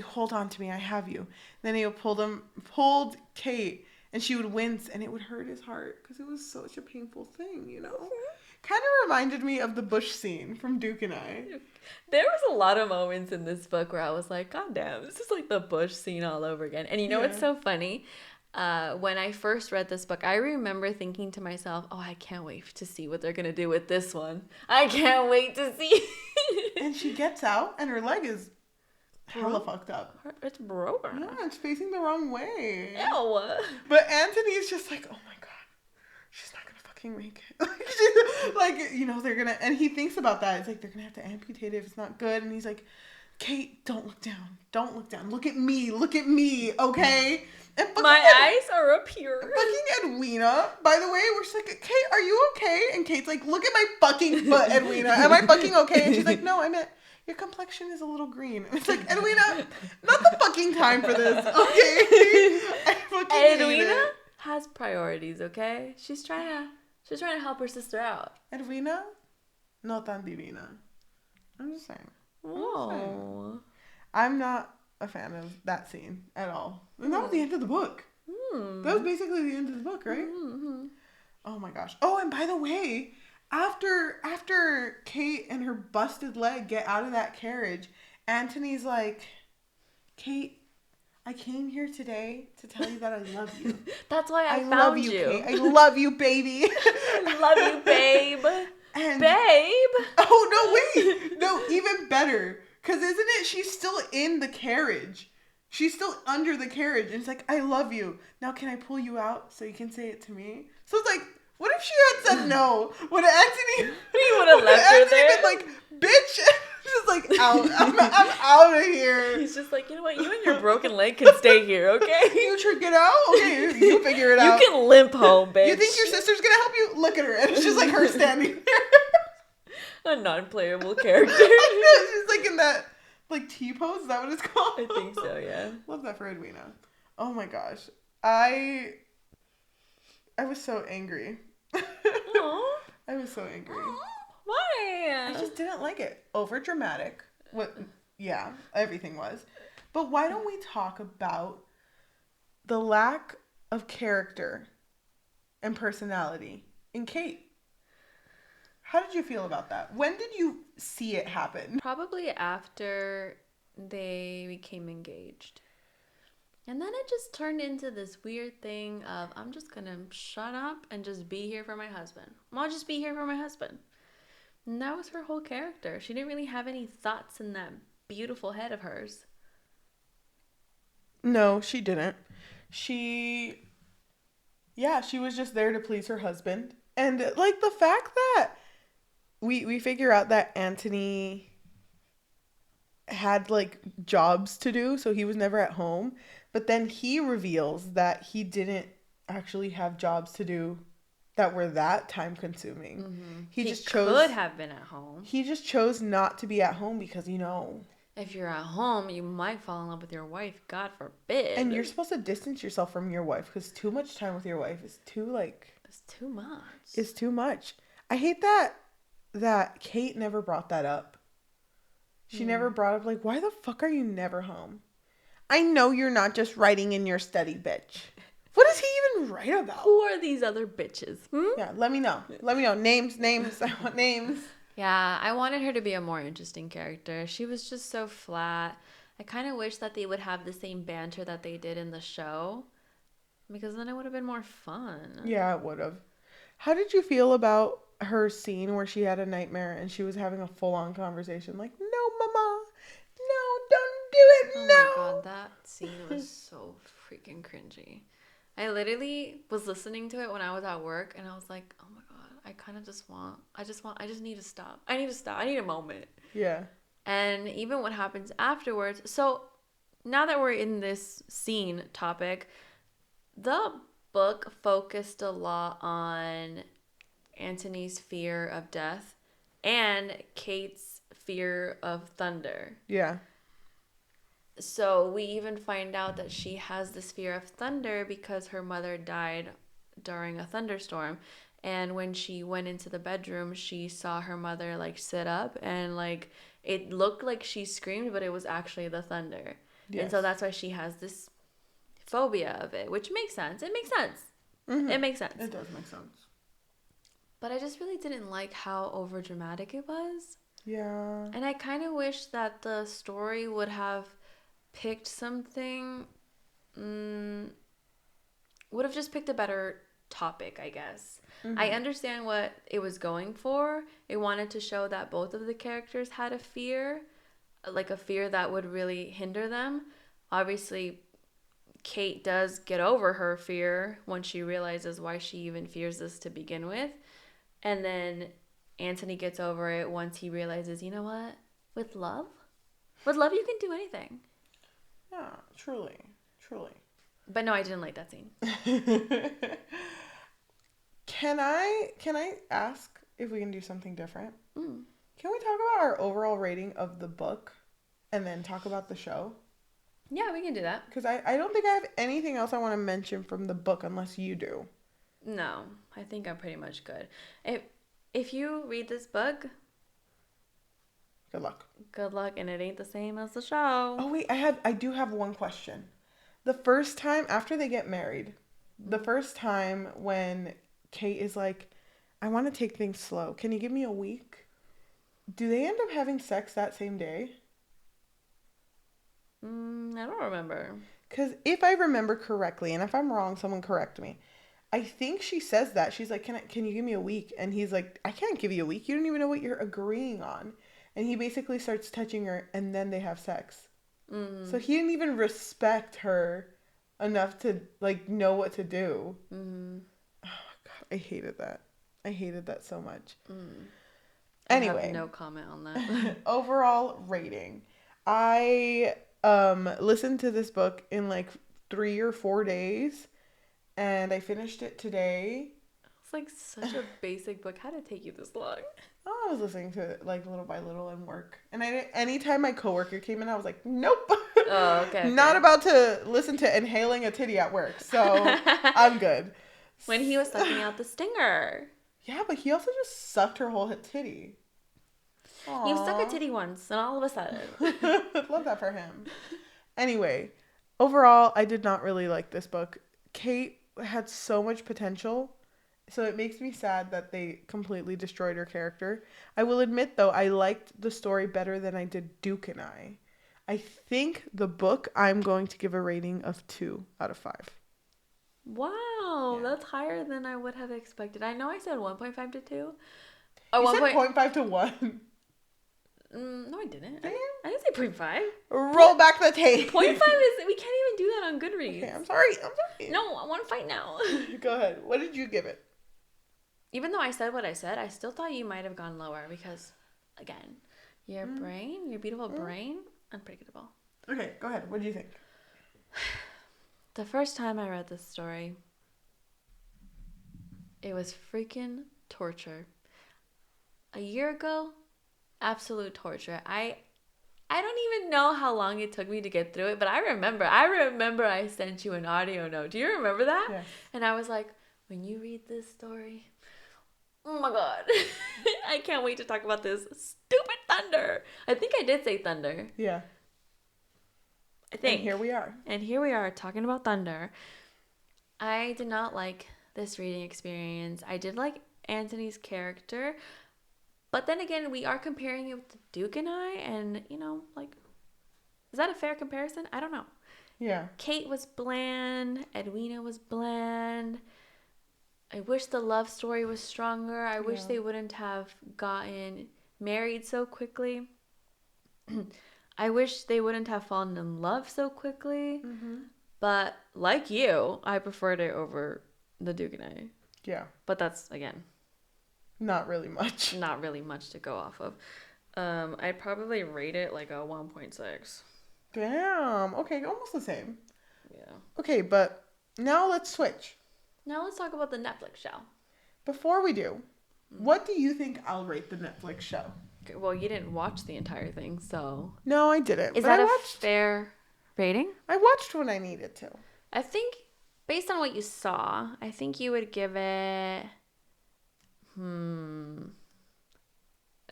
[SPEAKER 1] Hold on to me. I have you. Then he pulled Kate, and she would wince, and it would hurt his heart because it was such a painful thing, you know? Mm-hmm. Kind of reminded me of the bush scene from Duke and I.
[SPEAKER 2] There was a lot of moments in this book where I was like, God damn, this is like the bush scene all over again. And you know what's so funny? When I first read this book, I remember thinking to myself, oh, I can't wait to see what they're going to do with this one. I can't wait to see.
[SPEAKER 1] And she gets out and her leg is hella fucked up.
[SPEAKER 2] It's broken.
[SPEAKER 1] Yeah, it's facing the wrong way.
[SPEAKER 2] Ew.
[SPEAKER 1] But Anthony's just like, oh my God, she's not going to fucking make it. Like, you know, they're going to, and he thinks about that. It's like, they're going to have to amputate it if it's not good. And he's like, Kate, don't look down. Look at me, okay? And
[SPEAKER 2] my eyes are up here.
[SPEAKER 1] Fucking Edwina, by the way, we're just like, Kate, are you okay? And Kate's like, look at my fucking foot, Edwina. Am I fucking okay? And she's like, no, I meant your complexion is a little green. And it's like, Edwina, not the fucking time for this, okay?
[SPEAKER 2] Edwina has priorities, okay? She's trying to help her sister out.
[SPEAKER 1] Edwina, no tan divina. I'm just saying.
[SPEAKER 2] Whoa.
[SPEAKER 1] I'm not a fan of that scene at all. And that was the end of the book. That was basically the end of the book, right? Mm-hmm. Oh my gosh. Oh, and by the way, after Kate and her busted leg get out of that carriage, Anthony's like, Kate, I came here today to tell you that I love you.
[SPEAKER 2] That's why I found
[SPEAKER 1] love you, Kate. I love you, baby.
[SPEAKER 2] I love you, babe.
[SPEAKER 1] And,
[SPEAKER 2] babe.
[SPEAKER 1] Oh, no, wait. No, even better. Because isn't it, she's still in the carriage. She's still under the carriage. And it's like, I love you. Now can I pull you out so you can say it to me? So it's like, what if she had said no? Would Anthony...
[SPEAKER 2] He would have left her there.
[SPEAKER 1] Been like, bitch... Just like, out. I'm out of here.
[SPEAKER 2] He's just like, you know what? You and your broken leg can stay here, okay?
[SPEAKER 1] You should get out? Okay, you figure it out.
[SPEAKER 2] You can limp home, bitch.
[SPEAKER 1] You think your sister's gonna help you? Look at her. And it's just like her standing there.
[SPEAKER 2] A non-playable character.
[SPEAKER 1] She's like in that, like, T-pose. Is that what it's called?
[SPEAKER 2] I think so, yeah.
[SPEAKER 1] Love that for Edwina. Oh my gosh. I was so angry.
[SPEAKER 2] Aww.
[SPEAKER 1] I was so angry.
[SPEAKER 2] Aww. Why?
[SPEAKER 1] I just didn't like it. Over dramatic. What? Yeah, everything was. But why don't we talk about the lack of character and personality in Kate? How did you feel about that? When did you see it happen?
[SPEAKER 2] Probably after they became engaged. And then it just turned into this weird thing of, I'm just going to shut up and just be here for my husband. I'll just be here for my husband. And that was her whole character. She didn't really have any thoughts in that beautiful head of hers.
[SPEAKER 1] No, she didn't. She was just there to please her husband. And, like, the fact that we figure out that Anthony had, like, jobs to do, so he was never at home. But then he reveals that he didn't actually have jobs to do that were that time consuming.
[SPEAKER 2] Mm-hmm.
[SPEAKER 1] He just
[SPEAKER 2] could have been at home.
[SPEAKER 1] He just chose not to be at home because,
[SPEAKER 2] if you're at home, you might fall in love with your wife. God forbid.
[SPEAKER 1] And you're supposed to distance yourself from your wife because too much time with your wife is too, like...
[SPEAKER 2] It's too much.
[SPEAKER 1] It's too much. I hate that Kate never brought that up. She never brought up, like, why the fuck are you never home? I know you're not just writing in your study, bitch. What does he even write about?
[SPEAKER 2] Who are these other bitches?
[SPEAKER 1] Yeah, let me know. Names. I want names.
[SPEAKER 2] Yeah, I wanted her to be a more interesting character. She was just so flat. I kind of wish that they would have the same banter that they did in the show. Because then it would have been more fun.
[SPEAKER 1] Yeah, it would have. How did you feel about her scene where she had a nightmare and she was having a full-on conversation? Like, no, mama. No, don't do it.
[SPEAKER 2] Oh
[SPEAKER 1] no.
[SPEAKER 2] my god, that scene was so freaking cringy. I literally was listening to it when I was at work and I was like, oh my god, I just need to stop. I need a moment.
[SPEAKER 1] Yeah.
[SPEAKER 2] And even what happens afterwards. So now that we're in this scene topic, the book focused a lot on Anthony's fear of death and Kate's fear of thunder.
[SPEAKER 1] Yeah.
[SPEAKER 2] So we even find out that she has this fear of thunder because her mother died during a thunderstorm. And when she went into the bedroom, she saw her mother, like, sit up and, like, it looked like she screamed, but it was actually the thunder. Yes. And so that's why she has this phobia of it, which makes sense. It makes sense. Mm-hmm. It makes sense.
[SPEAKER 1] It does make sense.
[SPEAKER 2] But I just really didn't like how overdramatic it was.
[SPEAKER 1] Yeah.
[SPEAKER 2] And I kind of wish that the story would have picked something, would have just picked a better topic, I guess. Mm-hmm. I understand what it was going for. It wanted to show that both of the characters had a fear, like a fear that would really hinder them. Obviously, Kate does get over her fear when she realizes why she even fears this to begin with. And then Anthony gets over it once he realizes, you know what? With love you can do anything.
[SPEAKER 1] Yeah, truly.
[SPEAKER 2] But no, I didn't like that scene.
[SPEAKER 1] Can I ask if we can do something different? Can we talk about our overall rating of the book and then talk about the show?
[SPEAKER 2] Yeah, we can do that.
[SPEAKER 1] Because I don't think I have anything else I want to mention from the book unless you do.
[SPEAKER 2] No, I think I'm pretty much good. If you read this book,
[SPEAKER 1] good luck.
[SPEAKER 2] Good luck, and it ain't the same as the show.
[SPEAKER 1] Oh wait, I do have one question. The first time after they get married, the first time when Kate is like, I want to take things slow. Can you give me a week? Do they end up having sex that same day?
[SPEAKER 2] I don't remember.
[SPEAKER 1] Because if I remember correctly, and if I'm wrong, someone correct me. I think she says that. She's like, can you give me a week? And he's like, I can't give you a week. You don't even know what you're agreeing on. And he basically starts touching her, and then they have sex.
[SPEAKER 2] Mm-hmm.
[SPEAKER 1] So he didn't even respect her enough to, like, know what to do.
[SPEAKER 2] Mm-hmm.
[SPEAKER 1] Oh, my God. I hated that. I hated that so much.
[SPEAKER 2] Anyway. I
[SPEAKER 1] Anyway.
[SPEAKER 2] have no comment on that.
[SPEAKER 1] Overall rating. I listened to this book in, like, 3 or 4 days. And I finished it today.
[SPEAKER 2] It's like such a basic book. How did it take you this long?
[SPEAKER 1] Oh, I was listening to it like little by little in work. And anytime my coworker came in, I was like, nope.
[SPEAKER 2] Oh, okay.
[SPEAKER 1] Not about to listen to inhaling a titty at work. So I'm good.
[SPEAKER 2] When he was sucking out the stinger.
[SPEAKER 1] Yeah, but he also just sucked her whole titty. Aww.
[SPEAKER 2] He stuck a titty once, and all of a sudden.
[SPEAKER 1] Love that for him. Anyway, overall, I did not really like this book. Kate had so much potential, so it makes me sad that they completely destroyed her character. I will admit, though, I liked the story better than I did Duke and I. I think the book I'm going to give a rating of 2 out of 5.
[SPEAKER 2] Wow,
[SPEAKER 1] Yeah.
[SPEAKER 2] that's higher than I would have expected. I know I said 1.5 to 2.
[SPEAKER 1] You
[SPEAKER 2] Oh,
[SPEAKER 1] said 0.5 to 1.
[SPEAKER 2] No, I didn't.
[SPEAKER 1] Damn.
[SPEAKER 2] I didn't say 0.5.
[SPEAKER 1] Roll back the tape.
[SPEAKER 2] 0.5 is... We can't even do that on Goodreads.
[SPEAKER 1] Okay, I'm sorry.
[SPEAKER 2] No, I want to fight now.
[SPEAKER 1] Go ahead. What did you give it?
[SPEAKER 2] Even though I said what I said, I still thought you might have gone lower because, again, your brain, your beautiful brain, unpredictable.
[SPEAKER 1] Okay, go ahead. What do you think?
[SPEAKER 2] The first time I read this story, it was freaking torture. A year ago, absolute torture. I don't even know how long it took me to get through it, but I remember I sent you an audio note. Do you remember that?
[SPEAKER 1] Yes.
[SPEAKER 2] And I was like, when you read this story, oh my God, I can't wait to talk about this stupid thunder. I think I did say thunder.
[SPEAKER 1] Yeah.
[SPEAKER 2] I think.
[SPEAKER 1] And here we are.
[SPEAKER 2] And here we are talking about thunder. I did not like this reading experience. I did like Anthony's character. But then again, we are comparing it with Duke and I. And, you know, like, is that a fair comparison? I don't know.
[SPEAKER 1] Yeah.
[SPEAKER 2] Kate was bland. Edwina was bland. I wish the love story was stronger. I wish they wouldn't have gotten married so quickly. I wish they wouldn't have fallen in love so quickly. Mm-hmm. But like you, I preferred it over the Duke and I.
[SPEAKER 1] Yeah.
[SPEAKER 2] But that's, again,
[SPEAKER 1] not really much.
[SPEAKER 2] Not really much to go off of. I'd probably rate it like a 1.6.
[SPEAKER 1] Damn. Okay, almost the same.
[SPEAKER 2] Yeah.
[SPEAKER 1] Okay, but now let's switch.
[SPEAKER 2] Now let's talk about the Netflix show.
[SPEAKER 1] Before we do, what do you think I'll rate the Netflix show?
[SPEAKER 2] Okay, well, you didn't watch the entire thing, so...
[SPEAKER 1] No, I didn't.
[SPEAKER 2] Is that a fair rating?
[SPEAKER 1] I watched when I needed to.
[SPEAKER 2] I think, based on what you saw, I think you would give it... a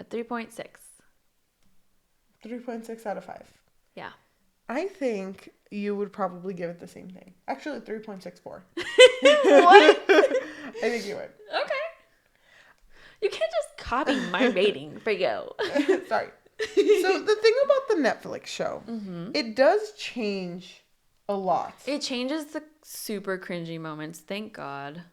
[SPEAKER 2] 3.6.
[SPEAKER 1] 3.6 out of 5.
[SPEAKER 2] Yeah.
[SPEAKER 1] I think you would probably give it the same thing. Actually, 3.64.
[SPEAKER 2] What?
[SPEAKER 1] I think you would.
[SPEAKER 2] Okay. You can't just copy my rating for you.
[SPEAKER 1] Sorry. So the thing about the Netflix show, it does change a lot.
[SPEAKER 2] It changes the super cringy moments. Thank God.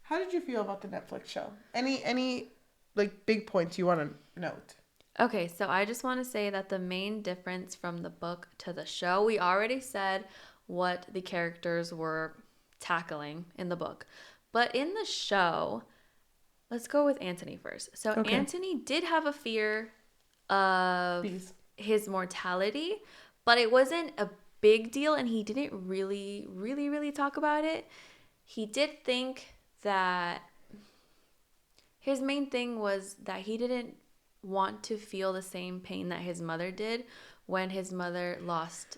[SPEAKER 1] How did you feel about the Netflix show? Any like big points you want to note?
[SPEAKER 2] Okay, so I just want to say that the main difference from the book to the show, we already said what the characters were tackling in the book. But in the show, let's go with Anthony first. So okay. Anthony did have a fear of his mortality, but it wasn't a big deal and he didn't really talk about it. He did think that his main thing was that he didn't want to feel the same pain that his mother did when his mother lost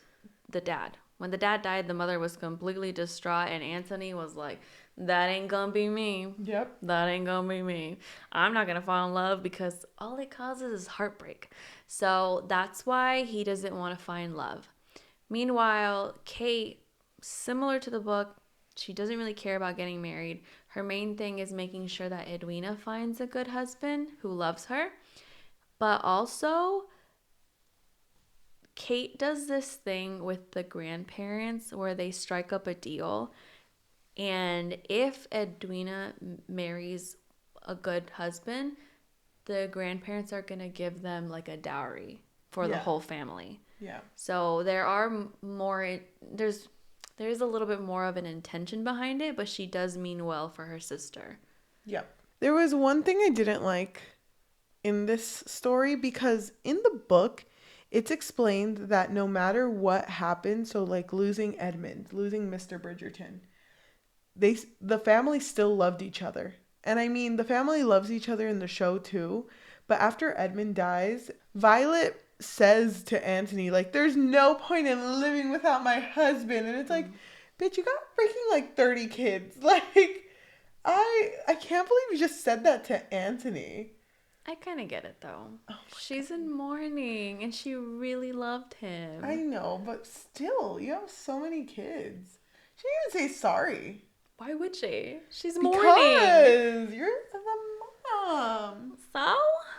[SPEAKER 2] the dad. When the dad died, the mother was completely distraught and Anthony was like, that ain't gonna be me.
[SPEAKER 1] Yep.
[SPEAKER 2] That ain't gonna be me. I'm not gonna fall in love because all it causes is heartbreak. So that's why he doesn't want to find love. Meanwhile, Kate, similar to the book, she doesn't really care about getting married. Her main thing is making sure that Edwina finds a good husband who loves her. But also, Kate does this thing with the grandparents where they strike up a deal. And if Edwina marries a good husband, the grandparents are going to give them like a dowry for the whole family.
[SPEAKER 1] Yeah.
[SPEAKER 2] So there are more, there's a little bit more of an intention behind it, but she does mean well for her sister.
[SPEAKER 1] Yep. There was one thing I didn't like in this story, because in the book, it's explained that no matter what happened, so like losing Edmund, losing Mr. Bridgerton, the family still loved each other. And I mean, the family loves each other in the show too. But after Edmund dies, Violet says to Anthony, like, there's no point in living without my husband. And it's like, bitch, you got freaking like 30 kids. Like, I can't believe you just said that to Anthony.
[SPEAKER 2] I kind of get it though. Oh, she's in mourning and she really loved him.
[SPEAKER 1] I know, but still, you have so many kids. She didn't even say sorry.
[SPEAKER 2] Why would she? She's mourning.
[SPEAKER 1] Because you're the mom.
[SPEAKER 2] So?
[SPEAKER 1] You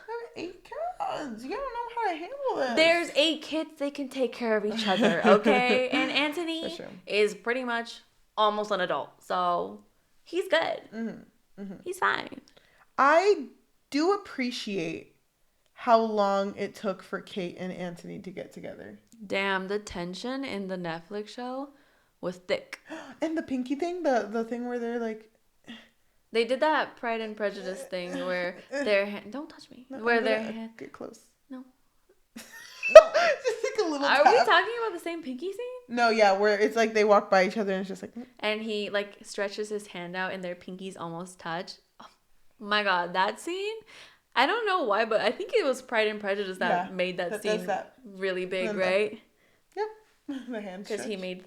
[SPEAKER 1] have 8 kids. You gotta know how to handle this.
[SPEAKER 2] There's 8 kids. They can take care of each other, okay? And Anthony is pretty much almost an adult. So he's good. He's fine.
[SPEAKER 1] I do appreciate how long it took for Kate and Anthony to get together.
[SPEAKER 2] Damn, the tension in the Netflix show was thick.
[SPEAKER 1] And the pinky thing, the thing where they're like,
[SPEAKER 2] they did that Pride and Prejudice thing where their hand, don't touch me.
[SPEAKER 1] No,
[SPEAKER 2] where their hand,
[SPEAKER 1] get close.
[SPEAKER 2] No.
[SPEAKER 1] Just like a little
[SPEAKER 2] Are
[SPEAKER 1] tap.
[SPEAKER 2] we talking about the same pinky scene?
[SPEAKER 1] No, yeah, where it's like they walk by each other and it's just like,
[SPEAKER 2] and he like stretches his hand out and their pinkies almost touch. Oh my god, that scene. I don't know why, but I think it was Pride and Prejudice that made that scene really big, right?
[SPEAKER 1] Yep. The hand
[SPEAKER 2] because he made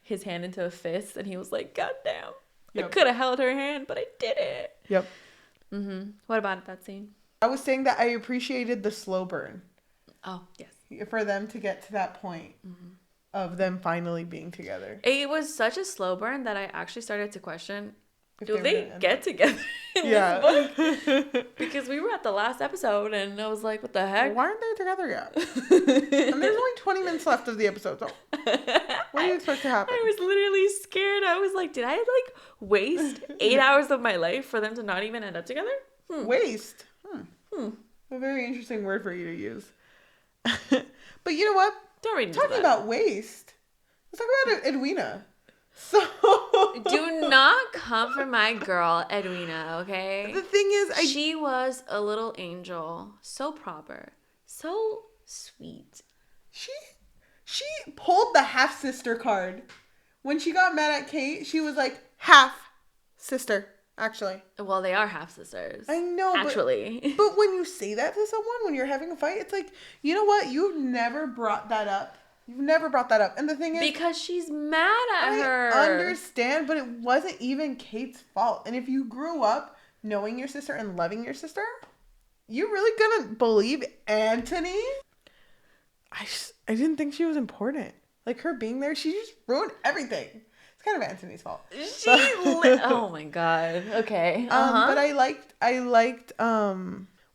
[SPEAKER 2] his hand into a fist and he was like, God damn.
[SPEAKER 1] Yep.
[SPEAKER 2] I could have held her hand, but I didn't.
[SPEAKER 1] Yep.
[SPEAKER 2] What about that scene?
[SPEAKER 1] I was saying that I appreciated the slow burn.
[SPEAKER 2] Oh, yes.
[SPEAKER 1] For them to get to that point of them finally being together.
[SPEAKER 2] It was such a slow burn that I actually started to question, do they get together in this book? Because we were at the last episode and I was like, what the heck?
[SPEAKER 1] Why aren't they together yet? And there's only 20 minutes left of the episode, so what do you expect to happen?
[SPEAKER 2] I was literally scared. I was like, did I like waste 8 hours of my life for them to not even end up together?
[SPEAKER 1] Waste? A very interesting word for you to use. But you know what?
[SPEAKER 2] Don't read into
[SPEAKER 1] Talking about waste, let's talk about Edwina. So
[SPEAKER 2] do not come for my girl Edwina, okay?
[SPEAKER 1] The thing is,
[SPEAKER 2] she was a little angel, so proper, so sweet.
[SPEAKER 1] She pulled the half sister card. When she got mad at Kate, she was like, half sister, actually.
[SPEAKER 2] Well, they are half sisters.
[SPEAKER 1] I know,
[SPEAKER 2] actually.
[SPEAKER 1] But when you say that to someone when you're having a fight, it's like, you know what? You've never brought that up. And the thing is,
[SPEAKER 2] because she's mad at her.
[SPEAKER 1] I understand, but it wasn't even Kate's fault. And if you grew up knowing your sister and loving your sister, you really gonna believe Anthony? I didn't think she was important. Like, her being there, she just ruined everything. It's kind of Anthony's fault.
[SPEAKER 2] Oh my god. Okay.
[SPEAKER 1] But I liked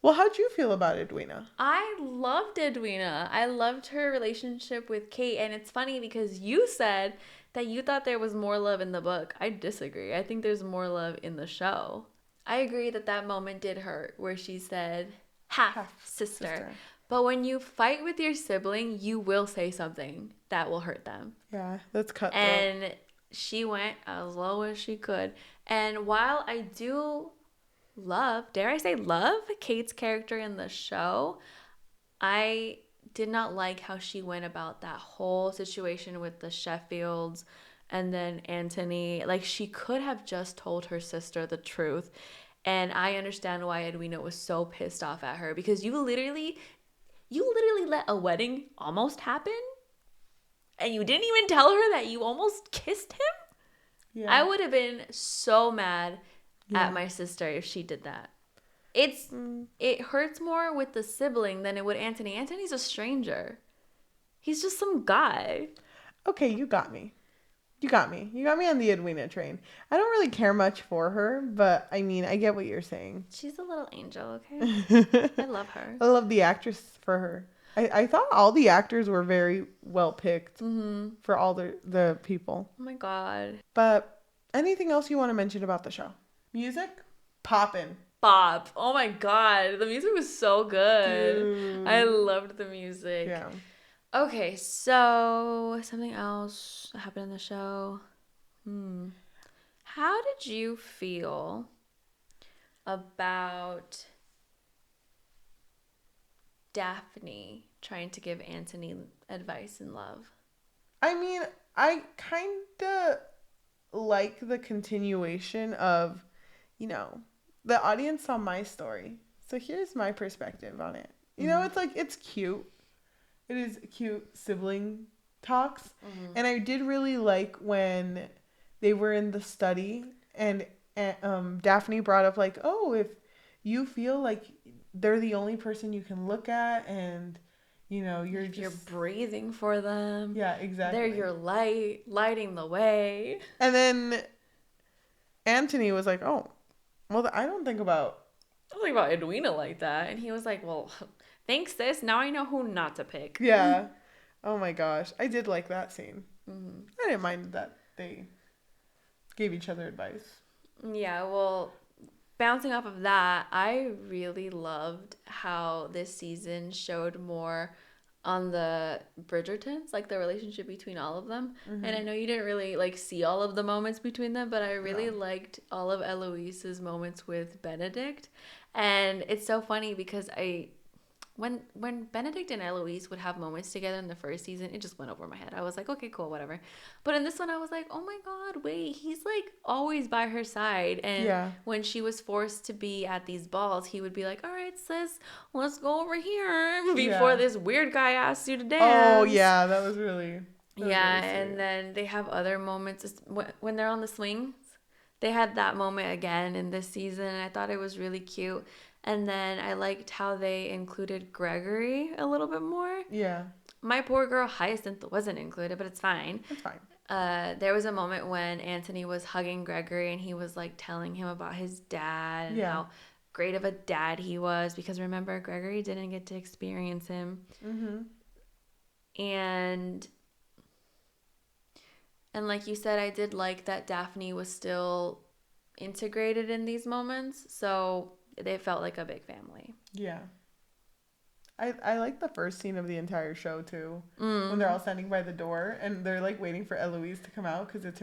[SPEAKER 1] well, how'd you feel about Edwina?
[SPEAKER 2] I loved Edwina. I loved her relationship with Kate. And it's funny because you said that you thought there was more love in the book. I disagree. I think there's more love in the show. I agree that moment did hurt where she said, half sister. But when you fight with your sibling, you will say something that will hurt them.
[SPEAKER 1] Yeah, that's cutthroat.
[SPEAKER 2] And she went as low as she could. And while I do dare I say love Kate's character in the show, I did not like how she went about that whole situation with the Sheffields and then Anthony. Like, she could have just told her sister the truth. And I understand why Edwina was so pissed off at her, because you literally let a wedding almost happen and you didn't even tell her that you almost kissed him. Yeah. I would have been so mad at my sister if she did that. It hurts more with the sibling than it would Anthony. Anthony's a stranger. He's just some guy.
[SPEAKER 1] Okay, you got me. You got me on the Edwina train. I don't really care much for her, but I mean, I get what you're saying.
[SPEAKER 2] She's a little angel, okay? I love her.
[SPEAKER 1] I love the actress for her. I thought all the actors were very well picked for all the people.
[SPEAKER 2] Oh my god.
[SPEAKER 1] But anything else you want to mention about the show? Music? Poppin'.
[SPEAKER 2] Bob. Oh my god. The music was so good.
[SPEAKER 1] Dude.
[SPEAKER 2] I loved the music.
[SPEAKER 1] Yeah.
[SPEAKER 2] Okay, so something else happened in the show. How did you feel about Daphne trying to give Anthony advice in love?
[SPEAKER 1] I mean, I kind of like the continuation of, the audience saw my story. So here's my perspective on it. It's like, it's cute. It is cute sibling talks. And I did really like when they were in the study and Daphne brought up like, oh, if you feel like they're the only person you can look at and, you're
[SPEAKER 2] breathing for them.
[SPEAKER 1] Yeah, exactly.
[SPEAKER 2] They're your light, lighting the way.
[SPEAKER 1] And then Anthony was like, oh, well, I don't think about
[SPEAKER 2] Edwina like that. And he was like, well, thanks, sis. Now I know who not to pick.
[SPEAKER 1] Yeah. Oh my gosh. I did like that scene. I didn't mind that they gave each other advice.
[SPEAKER 2] Yeah, well, bouncing off of that, I really loved how this season showed more on the Bridgertons, like the relationship between all of them. And I know you didn't really see all of the moments between them, but I really liked all of Eloise's moments with Benedict. And it's so funny because when Benedict and Eloise would have moments together in the first season, it just went over my head. I was like, okay, cool, whatever. But in this one, I was like, oh my God, wait, he's always by her side. And when she was forced to be at these balls, he would be like, all right, sis, let's go over here before this weird guy asks you to dance.
[SPEAKER 1] Oh, yeah, that was really really
[SPEAKER 2] and then they have other moments when they're on the swings. They had that moment again in this season, and I thought it was really cute. And then I liked how they included Gregory a little bit more.
[SPEAKER 1] Yeah.
[SPEAKER 2] My poor girl Hyacinth wasn't included, but it's fine.
[SPEAKER 1] It's fine.
[SPEAKER 2] There was a moment when Anthony was hugging Gregory and he was telling him about his dad and how great of a dad he was, because remember, Gregory didn't get to experience him. And like you said, I did like that Daphne was still integrated in these moments. So they felt like a big family.
[SPEAKER 1] Yeah. I like the first scene of the entire show, too. When they're all standing by the door and they're, waiting for Eloise to come out because it's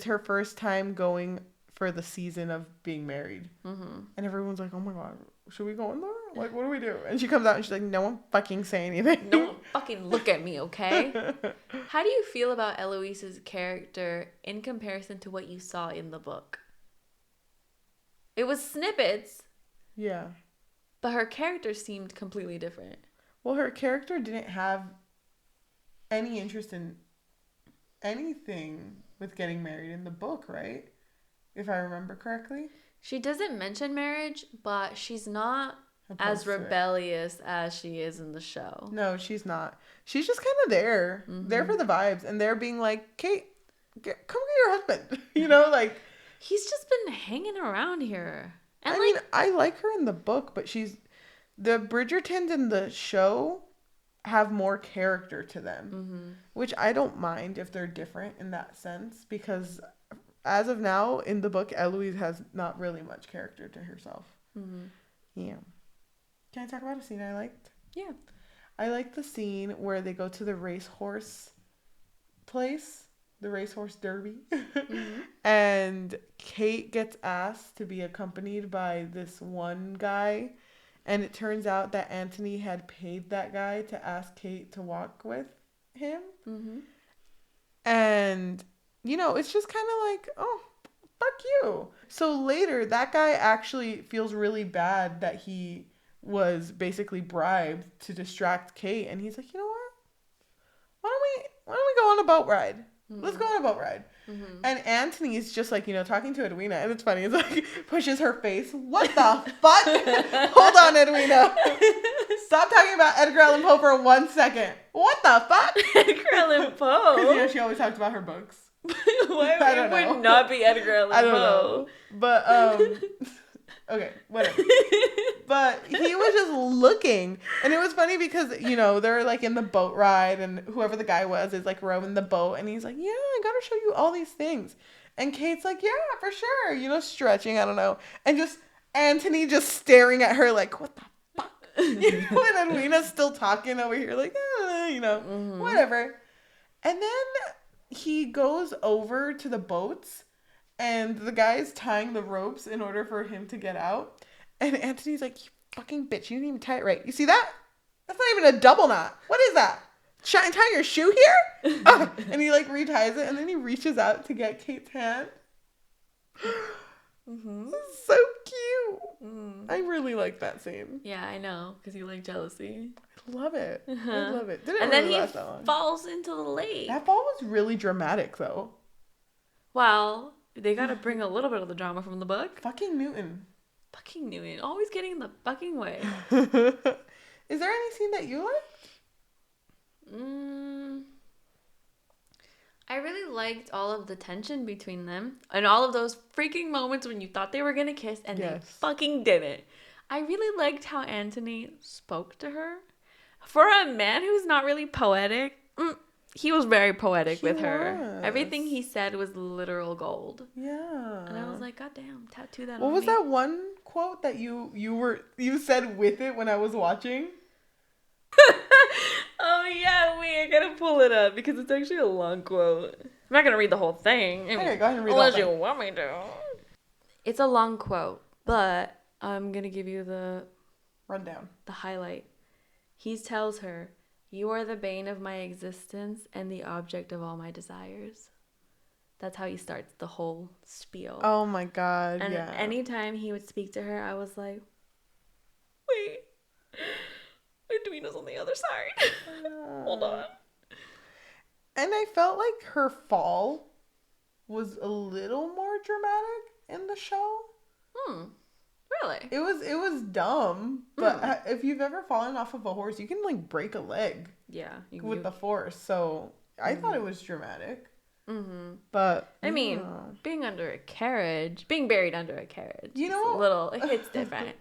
[SPEAKER 1] her first time going for the season of being married. And everyone's like, oh, my God, should we go in there? What do we do? And she comes out and she's like, no one fucking say anything.
[SPEAKER 2] No one fucking look at me, okay? How do you feel about Eloise's character in comparison to what you saw in the book? It was snippets.
[SPEAKER 1] Yeah.
[SPEAKER 2] But her character seemed completely different.
[SPEAKER 1] Well, her character didn't have any interest in anything with getting married in the book, right? If I remember correctly. She
[SPEAKER 2] doesn't mention marriage, but she's not as rebellious as she is in the show.
[SPEAKER 1] No, she's not. She's just kind of there. There for the vibes. And they're being like, Kate, come get your husband.
[SPEAKER 2] He's just been hanging around here. And
[SPEAKER 1] I like her in the book, but the Bridgertons in the show have more character to them, which I don't mind if they're different in that sense, because as of now, in the book, Eloise has not really much character to herself. Yeah. Can I talk about a scene I liked?
[SPEAKER 2] Yeah.
[SPEAKER 1] I liked the scene where they go to the racehorse place. The racehorse derby. And Kate gets asked to be accompanied by this one guy. And it turns out that Anthony had paid that guy to ask Kate to walk with him. And, it's just kind of like, oh, fuck you. So later, that guy actually feels really bad that he was basically bribed to distract Kate. And he's like, you know what? Why don't we go on a boat ride? Let's go on a boat ride. And Anthony is just talking to Edwina. And it's funny. It's pushes her face. What the fuck? Hold on, Edwina. Stop talking about Edgar Allan Poe for 1 second. What the fuck?
[SPEAKER 2] Edgar Allan Poe?
[SPEAKER 1] Because, she always talks about her books.
[SPEAKER 2] Why would not be Edgar Allan Poe?
[SPEAKER 1] I don't know. But, Okay, whatever. But he was just looking. And it was funny because, you know, they're like in the boat ride and whoever the guy was is like rowing the boat. And he's like, yeah, I got to show you all these things. And Kate's like, yeah, for sure. You know, stretching, I don't know. And just Anthony just staring at her like, what the fuck? You know, and Edwina's still talking over here like, you know, whatever. And then he goes over to the boats and the guy's tying the ropes in order for him to get out. And Anthony's like, you fucking bitch, you didn't even tie it right. You see that? That's not even a double knot. What is that? Tie your shoe here? And he like reties it and then he reaches out to get Kate's hand. So cute. I really like that scene.
[SPEAKER 2] Yeah, I know, because you like jealousy.
[SPEAKER 1] I love it. I love it. Didn't
[SPEAKER 2] And
[SPEAKER 1] really
[SPEAKER 2] then
[SPEAKER 1] last that long.
[SPEAKER 2] Falls into the lake.
[SPEAKER 1] That fall was really dramatic though.
[SPEAKER 2] Well, they gotta bring a little bit of the drama from the book.
[SPEAKER 1] Fucking Newton.
[SPEAKER 2] Fucking Newton. Always getting in the fucking way.
[SPEAKER 1] Is there any scene that you liked?
[SPEAKER 2] I really liked all of the tension between them. And all of those freaking moments when you thought they were gonna kiss and they fucking didn't. I really liked how Anthony spoke to her. For a man who's not really poetic, he was very poetic with her. Everything he said was literal gold.
[SPEAKER 1] Yeah.
[SPEAKER 2] And I was like, God damn, tattoo that on me.
[SPEAKER 1] What was that one quote that you said with it when I was watching?
[SPEAKER 2] Oh yeah, wait, I gotta pull it up because it's actually a long quote. I'm not gonna read the whole thing.
[SPEAKER 1] Okay, go ahead and read
[SPEAKER 2] unless
[SPEAKER 1] the whole
[SPEAKER 2] you
[SPEAKER 1] thing.
[SPEAKER 2] want me to. It's a long quote, but I'm gonna give you the
[SPEAKER 1] rundown.
[SPEAKER 2] The highlight. He tells her, "You are the bane of my existence and the object of all my desires." That's how he starts the whole spiel.
[SPEAKER 1] Oh my god,
[SPEAKER 2] and
[SPEAKER 1] yeah.
[SPEAKER 2] anytime he would speak to her, I was like, wait, Edwina's on the other side. Hold on.
[SPEAKER 1] And I felt like her fall was a little more dramatic in the show.
[SPEAKER 2] Really?
[SPEAKER 1] It was dumb, but if you've ever fallen off of a horse, you can like break a leg.
[SPEAKER 2] Yeah.
[SPEAKER 1] With the force. So I thought it was dramatic. But
[SPEAKER 2] I mean, being buried under a carriage.
[SPEAKER 1] You know,
[SPEAKER 2] it hits different.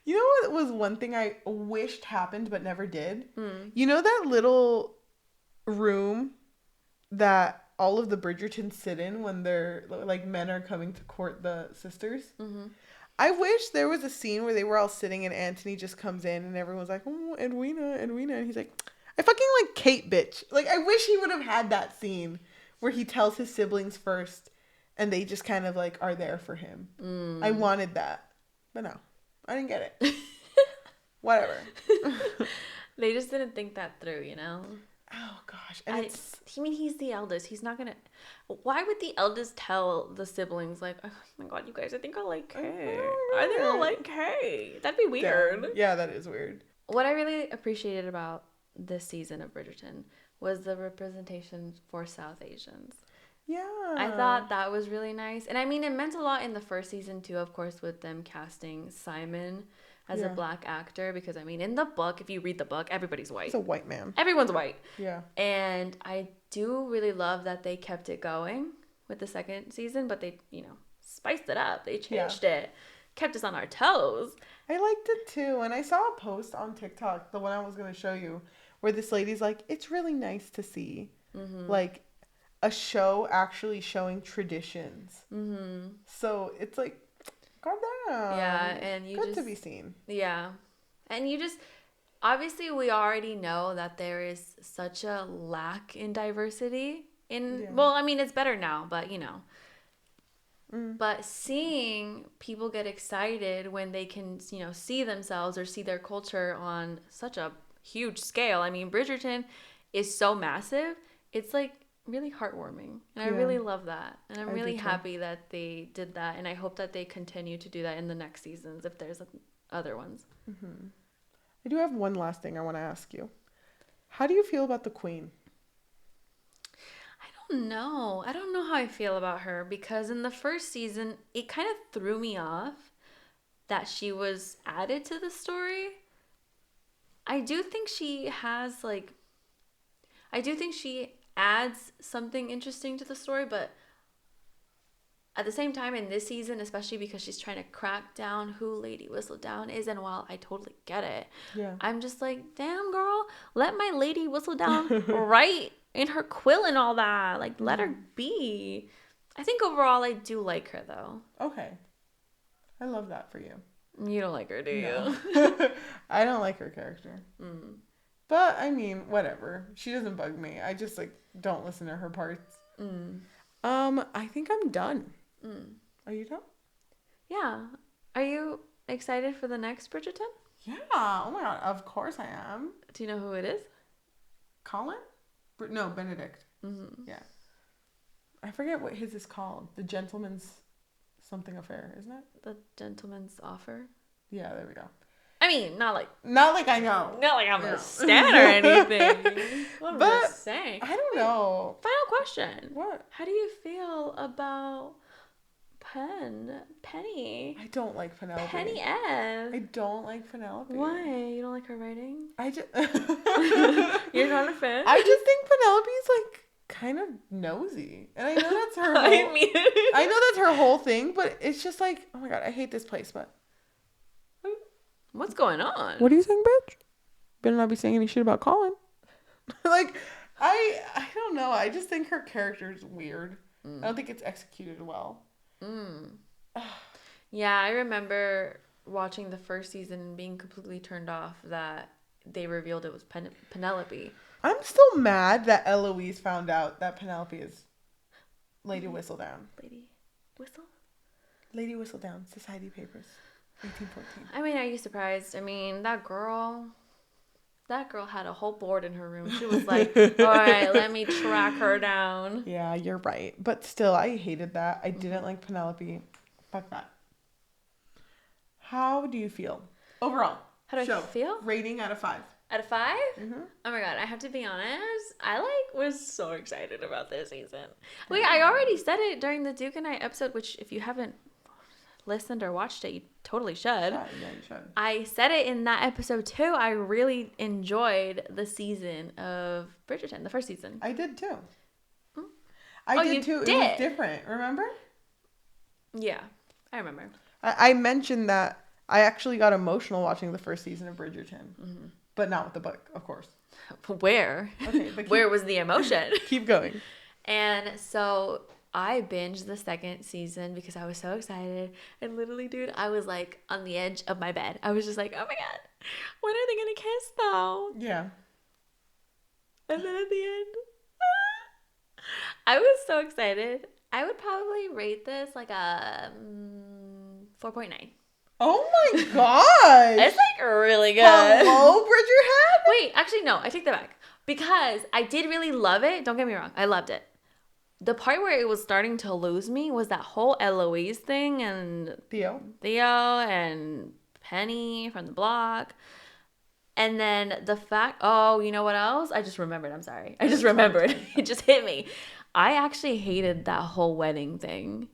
[SPEAKER 1] You know what was one thing I wished happened but never did? You know that little room that all of the Bridgertons sit in when they're like men are coming to court the sisters? I wish there was a scene where they were all sitting and Anthony just comes in and everyone's like, oh, Edwina. And he's like, I fucking like Kate, bitch. Like, I wish he would have had that scene where he tells his siblings first and they just kind of like are there for him. I wanted that. But no. I didn't get it. Whatever.
[SPEAKER 2] They just didn't think that through, you know?
[SPEAKER 1] Oh, gosh. And
[SPEAKER 2] he's the eldest. He's not going to... Why would the eldest tell the siblings, like, oh, my God, you guys, I think I like Kay. I think I like Kay. That'd be weird.
[SPEAKER 1] Damn. Yeah, that is weird.
[SPEAKER 2] What I really appreciated about this season of Bridgerton was the representation for South Asians.
[SPEAKER 1] Yeah.
[SPEAKER 2] I thought that was really nice. And I mean, it meant a lot in the first season too, of course, with them casting Simon as a black actor. Because I mean, in the book, if you read the book, everybody's white.
[SPEAKER 1] He's a white man.
[SPEAKER 2] Everyone's white.
[SPEAKER 1] Yeah.
[SPEAKER 2] And I do really love that they kept it going with the second season, but they, spiced it up. They changed it. Kept us on our toes.
[SPEAKER 1] I liked it too. And I saw a post on TikTok, the one I was going to show you, where this lady's like, it's really nice to see, like, a show actually showing traditions. So it's like, calm down.
[SPEAKER 2] Yeah, and
[SPEAKER 1] good to be seen.
[SPEAKER 2] Yeah, and you just obviously we already know that there is such a lack in diversity in. Well, I mean it's better now, but But seeing people get excited when they can, see themselves or see their culture on such a huge scale. I mean, Bridgerton is so massive. It's like really heartwarming, and I really love that, and I'm really happy that they did that, and I hope that they continue to do that in the next seasons if there's other ones.
[SPEAKER 1] I do have one last thing I want to ask you. How do you feel about the Queen?
[SPEAKER 2] I don't know how I feel about her, because in the first season it kind of threw me off that she was added to the story. I do think she adds something interesting to the story, but at the same time in this season, especially because she's trying to crack down who Lady Whistledown is, and while I totally get it, I'm just like, damn girl, let my Lady Whistledown write in her quill and all that. Like, let her be. I think overall I do like her though.
[SPEAKER 1] Okay. I love that for you.
[SPEAKER 2] You don't like her, do you?
[SPEAKER 1] No. I don't like her character. But, I mean, whatever. She doesn't bug me. I just, like, don't listen to her parts. I think I'm done. Are you done?
[SPEAKER 2] Yeah. Are you excited for the next Bridgerton?
[SPEAKER 1] Yeah. Oh, my God. Of course I am.
[SPEAKER 2] Do you know who it is?
[SPEAKER 1] Colin? No, Benedict. Yeah. I forget what his is called. The Gentleman's something affair, isn't it?
[SPEAKER 2] The Gentleman's Offer?
[SPEAKER 1] Yeah, there we go.
[SPEAKER 2] I mean, not like
[SPEAKER 1] I know.
[SPEAKER 2] Not like I'm a stan or anything. What
[SPEAKER 1] but
[SPEAKER 2] am I saying?
[SPEAKER 1] I don't know.
[SPEAKER 2] Final question.
[SPEAKER 1] What?
[SPEAKER 2] How do you feel about Penny?
[SPEAKER 1] I don't like Penelope.
[SPEAKER 2] Penny F.
[SPEAKER 1] I don't like Penelope.
[SPEAKER 2] Why? You don't like her writing?
[SPEAKER 1] I just
[SPEAKER 2] You're not a fan?
[SPEAKER 1] I just think Penelope's like kind of nosy. And I know that's her I know that's her whole thing, but it's just like, oh my God, I hate this place, but
[SPEAKER 2] what's going on?
[SPEAKER 1] what are you saying, bitch? Better not be saying any shit about Colin. Like, I don't know. I just think her character is weird. I don't think it's executed well.
[SPEAKER 2] Yeah, I remember watching the first season and being completely turned off that they revealed it was Penelope.
[SPEAKER 1] I'm still mad that Eloise found out that Penelope is Lady Whistledown. Lady Whistledown, Society Papers, 1814.
[SPEAKER 2] I mean, are you surprised? I mean, that girl had a whole board in her room. She was like, all right, let me track her down.
[SPEAKER 1] Yeah, you're right. But still, I hated that. I didn't like Penelope. Fuck that. How do you feel? Overall.
[SPEAKER 2] How do I feel?
[SPEAKER 1] Rating out of 5.
[SPEAKER 2] Out of 5? Oh my God, I have to be honest. I was so excited about this season. Wait, I already said it during the Duke and I episode, which if you haven't listened or watched it, you totally should.
[SPEAKER 1] Yeah, you should.
[SPEAKER 2] I said it in that episode too. I really enjoyed the season of Bridgerton, the first season.
[SPEAKER 1] I did too. I did too. It was different, remember?
[SPEAKER 2] Yeah, I remember.
[SPEAKER 1] I mentioned that I actually got emotional watching the first season of Bridgerton. But not with the book, of course.
[SPEAKER 2] Where?
[SPEAKER 1] Okay, but
[SPEAKER 2] where was the emotion?
[SPEAKER 1] Keep going. And
[SPEAKER 2] so I binged the second season because I was so excited. And literally, dude, I was like on the edge of my bed. I was just like, oh my God, when are they going to kiss though?
[SPEAKER 1] Yeah.
[SPEAKER 2] And then at the end, I was so excited. I would probably rate this like a 4.9.
[SPEAKER 1] Oh my God.
[SPEAKER 2] It's like really good.
[SPEAKER 1] Hello, Bridgerton?
[SPEAKER 2] Wait, actually, no, I take that back. Because I did really love it. Don't get me wrong. I loved it. The part where it was starting to lose me was that whole Eloise thing and
[SPEAKER 1] Theo
[SPEAKER 2] and Penny from the block. And then the fact, oh, you know what else? I just remembered. I'm sorry. I just remembered. It just hit me. I actually hated that whole wedding thing.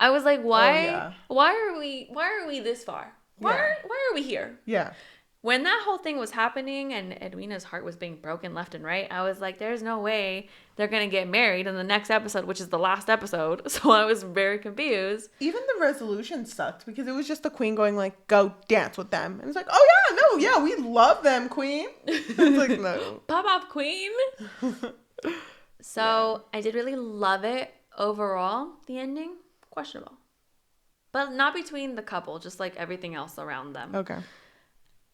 [SPEAKER 2] I was like, why are we this far? Why are we here?
[SPEAKER 1] Yeah.
[SPEAKER 2] When that whole thing was happening and Edwina's heart was being broken left and right, I was like, there's no way they're going to get married in the next episode, which is the last episode. So I was very confused.
[SPEAKER 1] Even the resolution sucked because it was just the queen going like, go dance with them. And it's like, oh yeah, we love them, queen. It's like, no.
[SPEAKER 2] Pop off, queen. So I did really love it overall. The ending, questionable. But not between the couple, just like everything else around them.
[SPEAKER 1] Okay.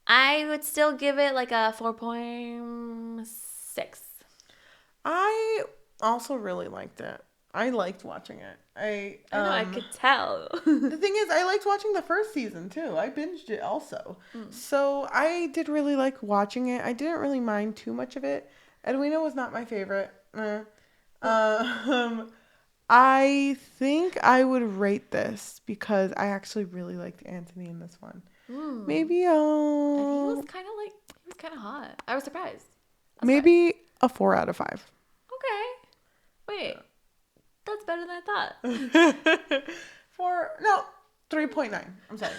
[SPEAKER 2] I would still give it like a 4.6.
[SPEAKER 1] I also really liked it. I liked watching it. I know,
[SPEAKER 2] I could tell.
[SPEAKER 1] The thing is, I liked watching the first season too. I binged it also. So I did really like watching it. I didn't really mind too much of it. Edwina was not my favorite. I think I would rate this because I actually really liked Anthony in this one. Maybe
[SPEAKER 2] he was kind of hot. I was surprised.
[SPEAKER 1] Maybe a 4 out of 5.
[SPEAKER 2] Okay. Wait. That's better than I thought.
[SPEAKER 1] 3.9. I'm sorry.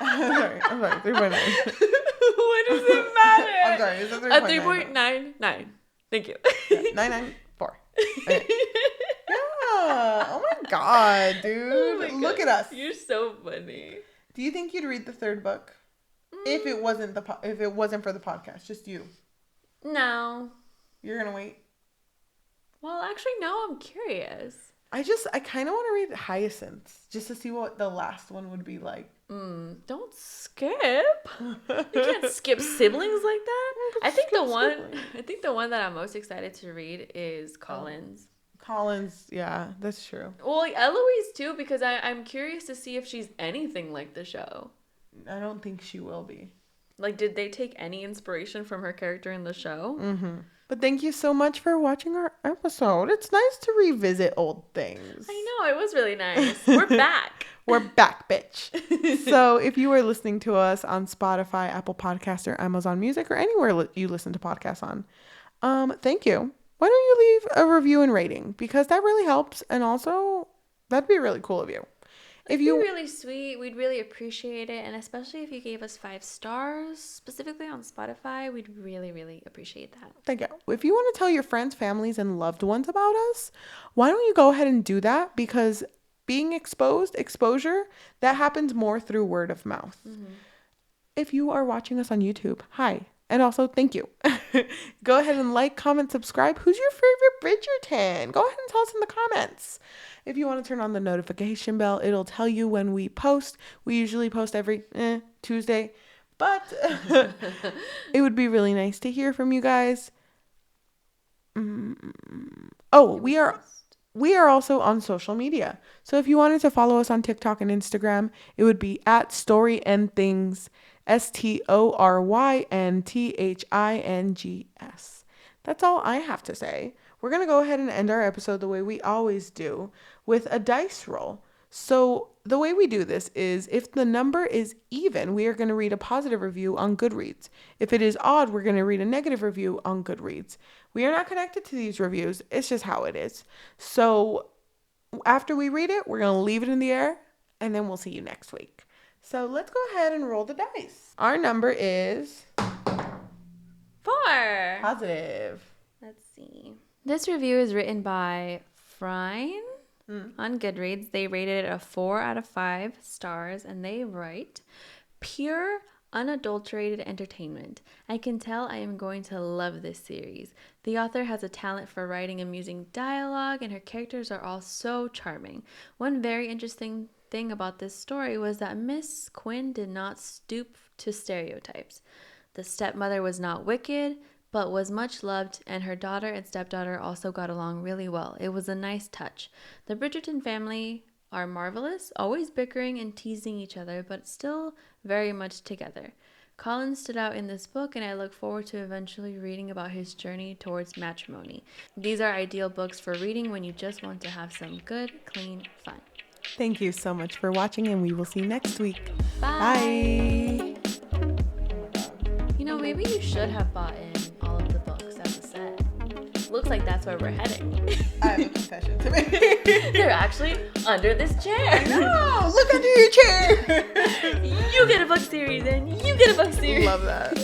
[SPEAKER 1] I'm sorry. 3.9.
[SPEAKER 2] What does it matter?
[SPEAKER 1] I'm sorry. It's a
[SPEAKER 2] 3.99. Thank you.
[SPEAKER 1] Yeah, 994. Okay. Yeah. Oh my God, dude.
[SPEAKER 2] Oh my
[SPEAKER 1] Look
[SPEAKER 2] God.
[SPEAKER 1] at us.
[SPEAKER 2] You're so funny.
[SPEAKER 1] Do you think you'd read the third book if it wasn't for the podcast? Just you.
[SPEAKER 2] No.
[SPEAKER 1] You're gonna wait.
[SPEAKER 2] Well, actually, now I'm curious.
[SPEAKER 1] I kind of want to read Hyacinths just to see what the last one would be like.
[SPEAKER 2] Don't skip. You can't skip siblings like that. I think the one that I'm most excited to read is Collins.
[SPEAKER 1] Collins, yeah, that's true.
[SPEAKER 2] Well, Eloise too, because I'm curious to see if she's anything like the show.
[SPEAKER 1] I don't think she will be.
[SPEAKER 2] Like, did they take any inspiration from her character in the show?
[SPEAKER 1] Mm-hmm. But thank you so much for watching our episode. It's nice to revisit old things.
[SPEAKER 2] I know, it was really nice. We're back.
[SPEAKER 1] We're back, bitch. So if you are listening to us on Spotify, Apple Podcasts, or Amazon Music, or anywhere you listen to podcasts on, thank you. Why don't you leave a review and rating? Because that really helps. And also, that'd be really cool of you.
[SPEAKER 2] It'd be really sweet. We'd really appreciate it. And especially if you gave us 5 stars, specifically on Spotify, we'd really, really appreciate that.
[SPEAKER 1] Thank you. If you want to tell your friends, families, and loved ones about us, why don't you go ahead and do that? Because being exposure, that happens more through word of mouth. Mm-hmm. If you are watching us on YouTube, hi. And also, thank you. Go ahead and like, comment, subscribe. Who's your favorite Bridgerton? Go ahead and tell us in the comments. If you want to turn on the notification bell, it'll tell you when we post. We usually post every Tuesday. But it would be really nice to hear from you guys. Oh, we are also on social media. So if you wanted to follow us on TikTok and Instagram, it would be at Story and Things. STORYNTHINGS. That's all I have to say. We're going to go ahead and end our episode the way we always do, with a dice roll. So the way we do this is if the number is even, we are going to read a positive review on Goodreads. If it is odd, we're going to read a negative review on Goodreads. We are not connected to these reviews. It's just how it is. So after we read it, we're going to leave it in the air, and then we'll see you next week. So let's go ahead and roll the dice. Our number is
[SPEAKER 2] 4.
[SPEAKER 1] Positive.
[SPEAKER 2] Let's see. This review is written by Frine on Goodreads. They rated it a 4 out of 5 stars, and they write, pure, unadulterated entertainment. I can tell I am going to love this series. The author has a talent for writing amusing dialogue, and her characters are all so charming. One very interesting thing about this story was that Miss Quinn did not stoop to stereotypes. The stepmother was not wicked, but was much loved, and her daughter and stepdaughter also got along really well. It was a nice touch. The Bridgerton family are marvelous, always bickering and teasing each other, but still very much together. Colin stood out in this book, and I look forward to eventually reading about his journey towards matrimony. These are ideal books for reading when you just want to have some good, clean fun.
[SPEAKER 1] Thank you so much for watching, and we will see you next week.
[SPEAKER 2] Bye. You know, maybe you should have bought in all of the books as a set. Looks like that's where we're heading.
[SPEAKER 1] I have a confession to make.
[SPEAKER 2] They're actually under this chair.
[SPEAKER 1] No, look under your chair.
[SPEAKER 2] You get a book series and you get a book series.
[SPEAKER 1] Love that.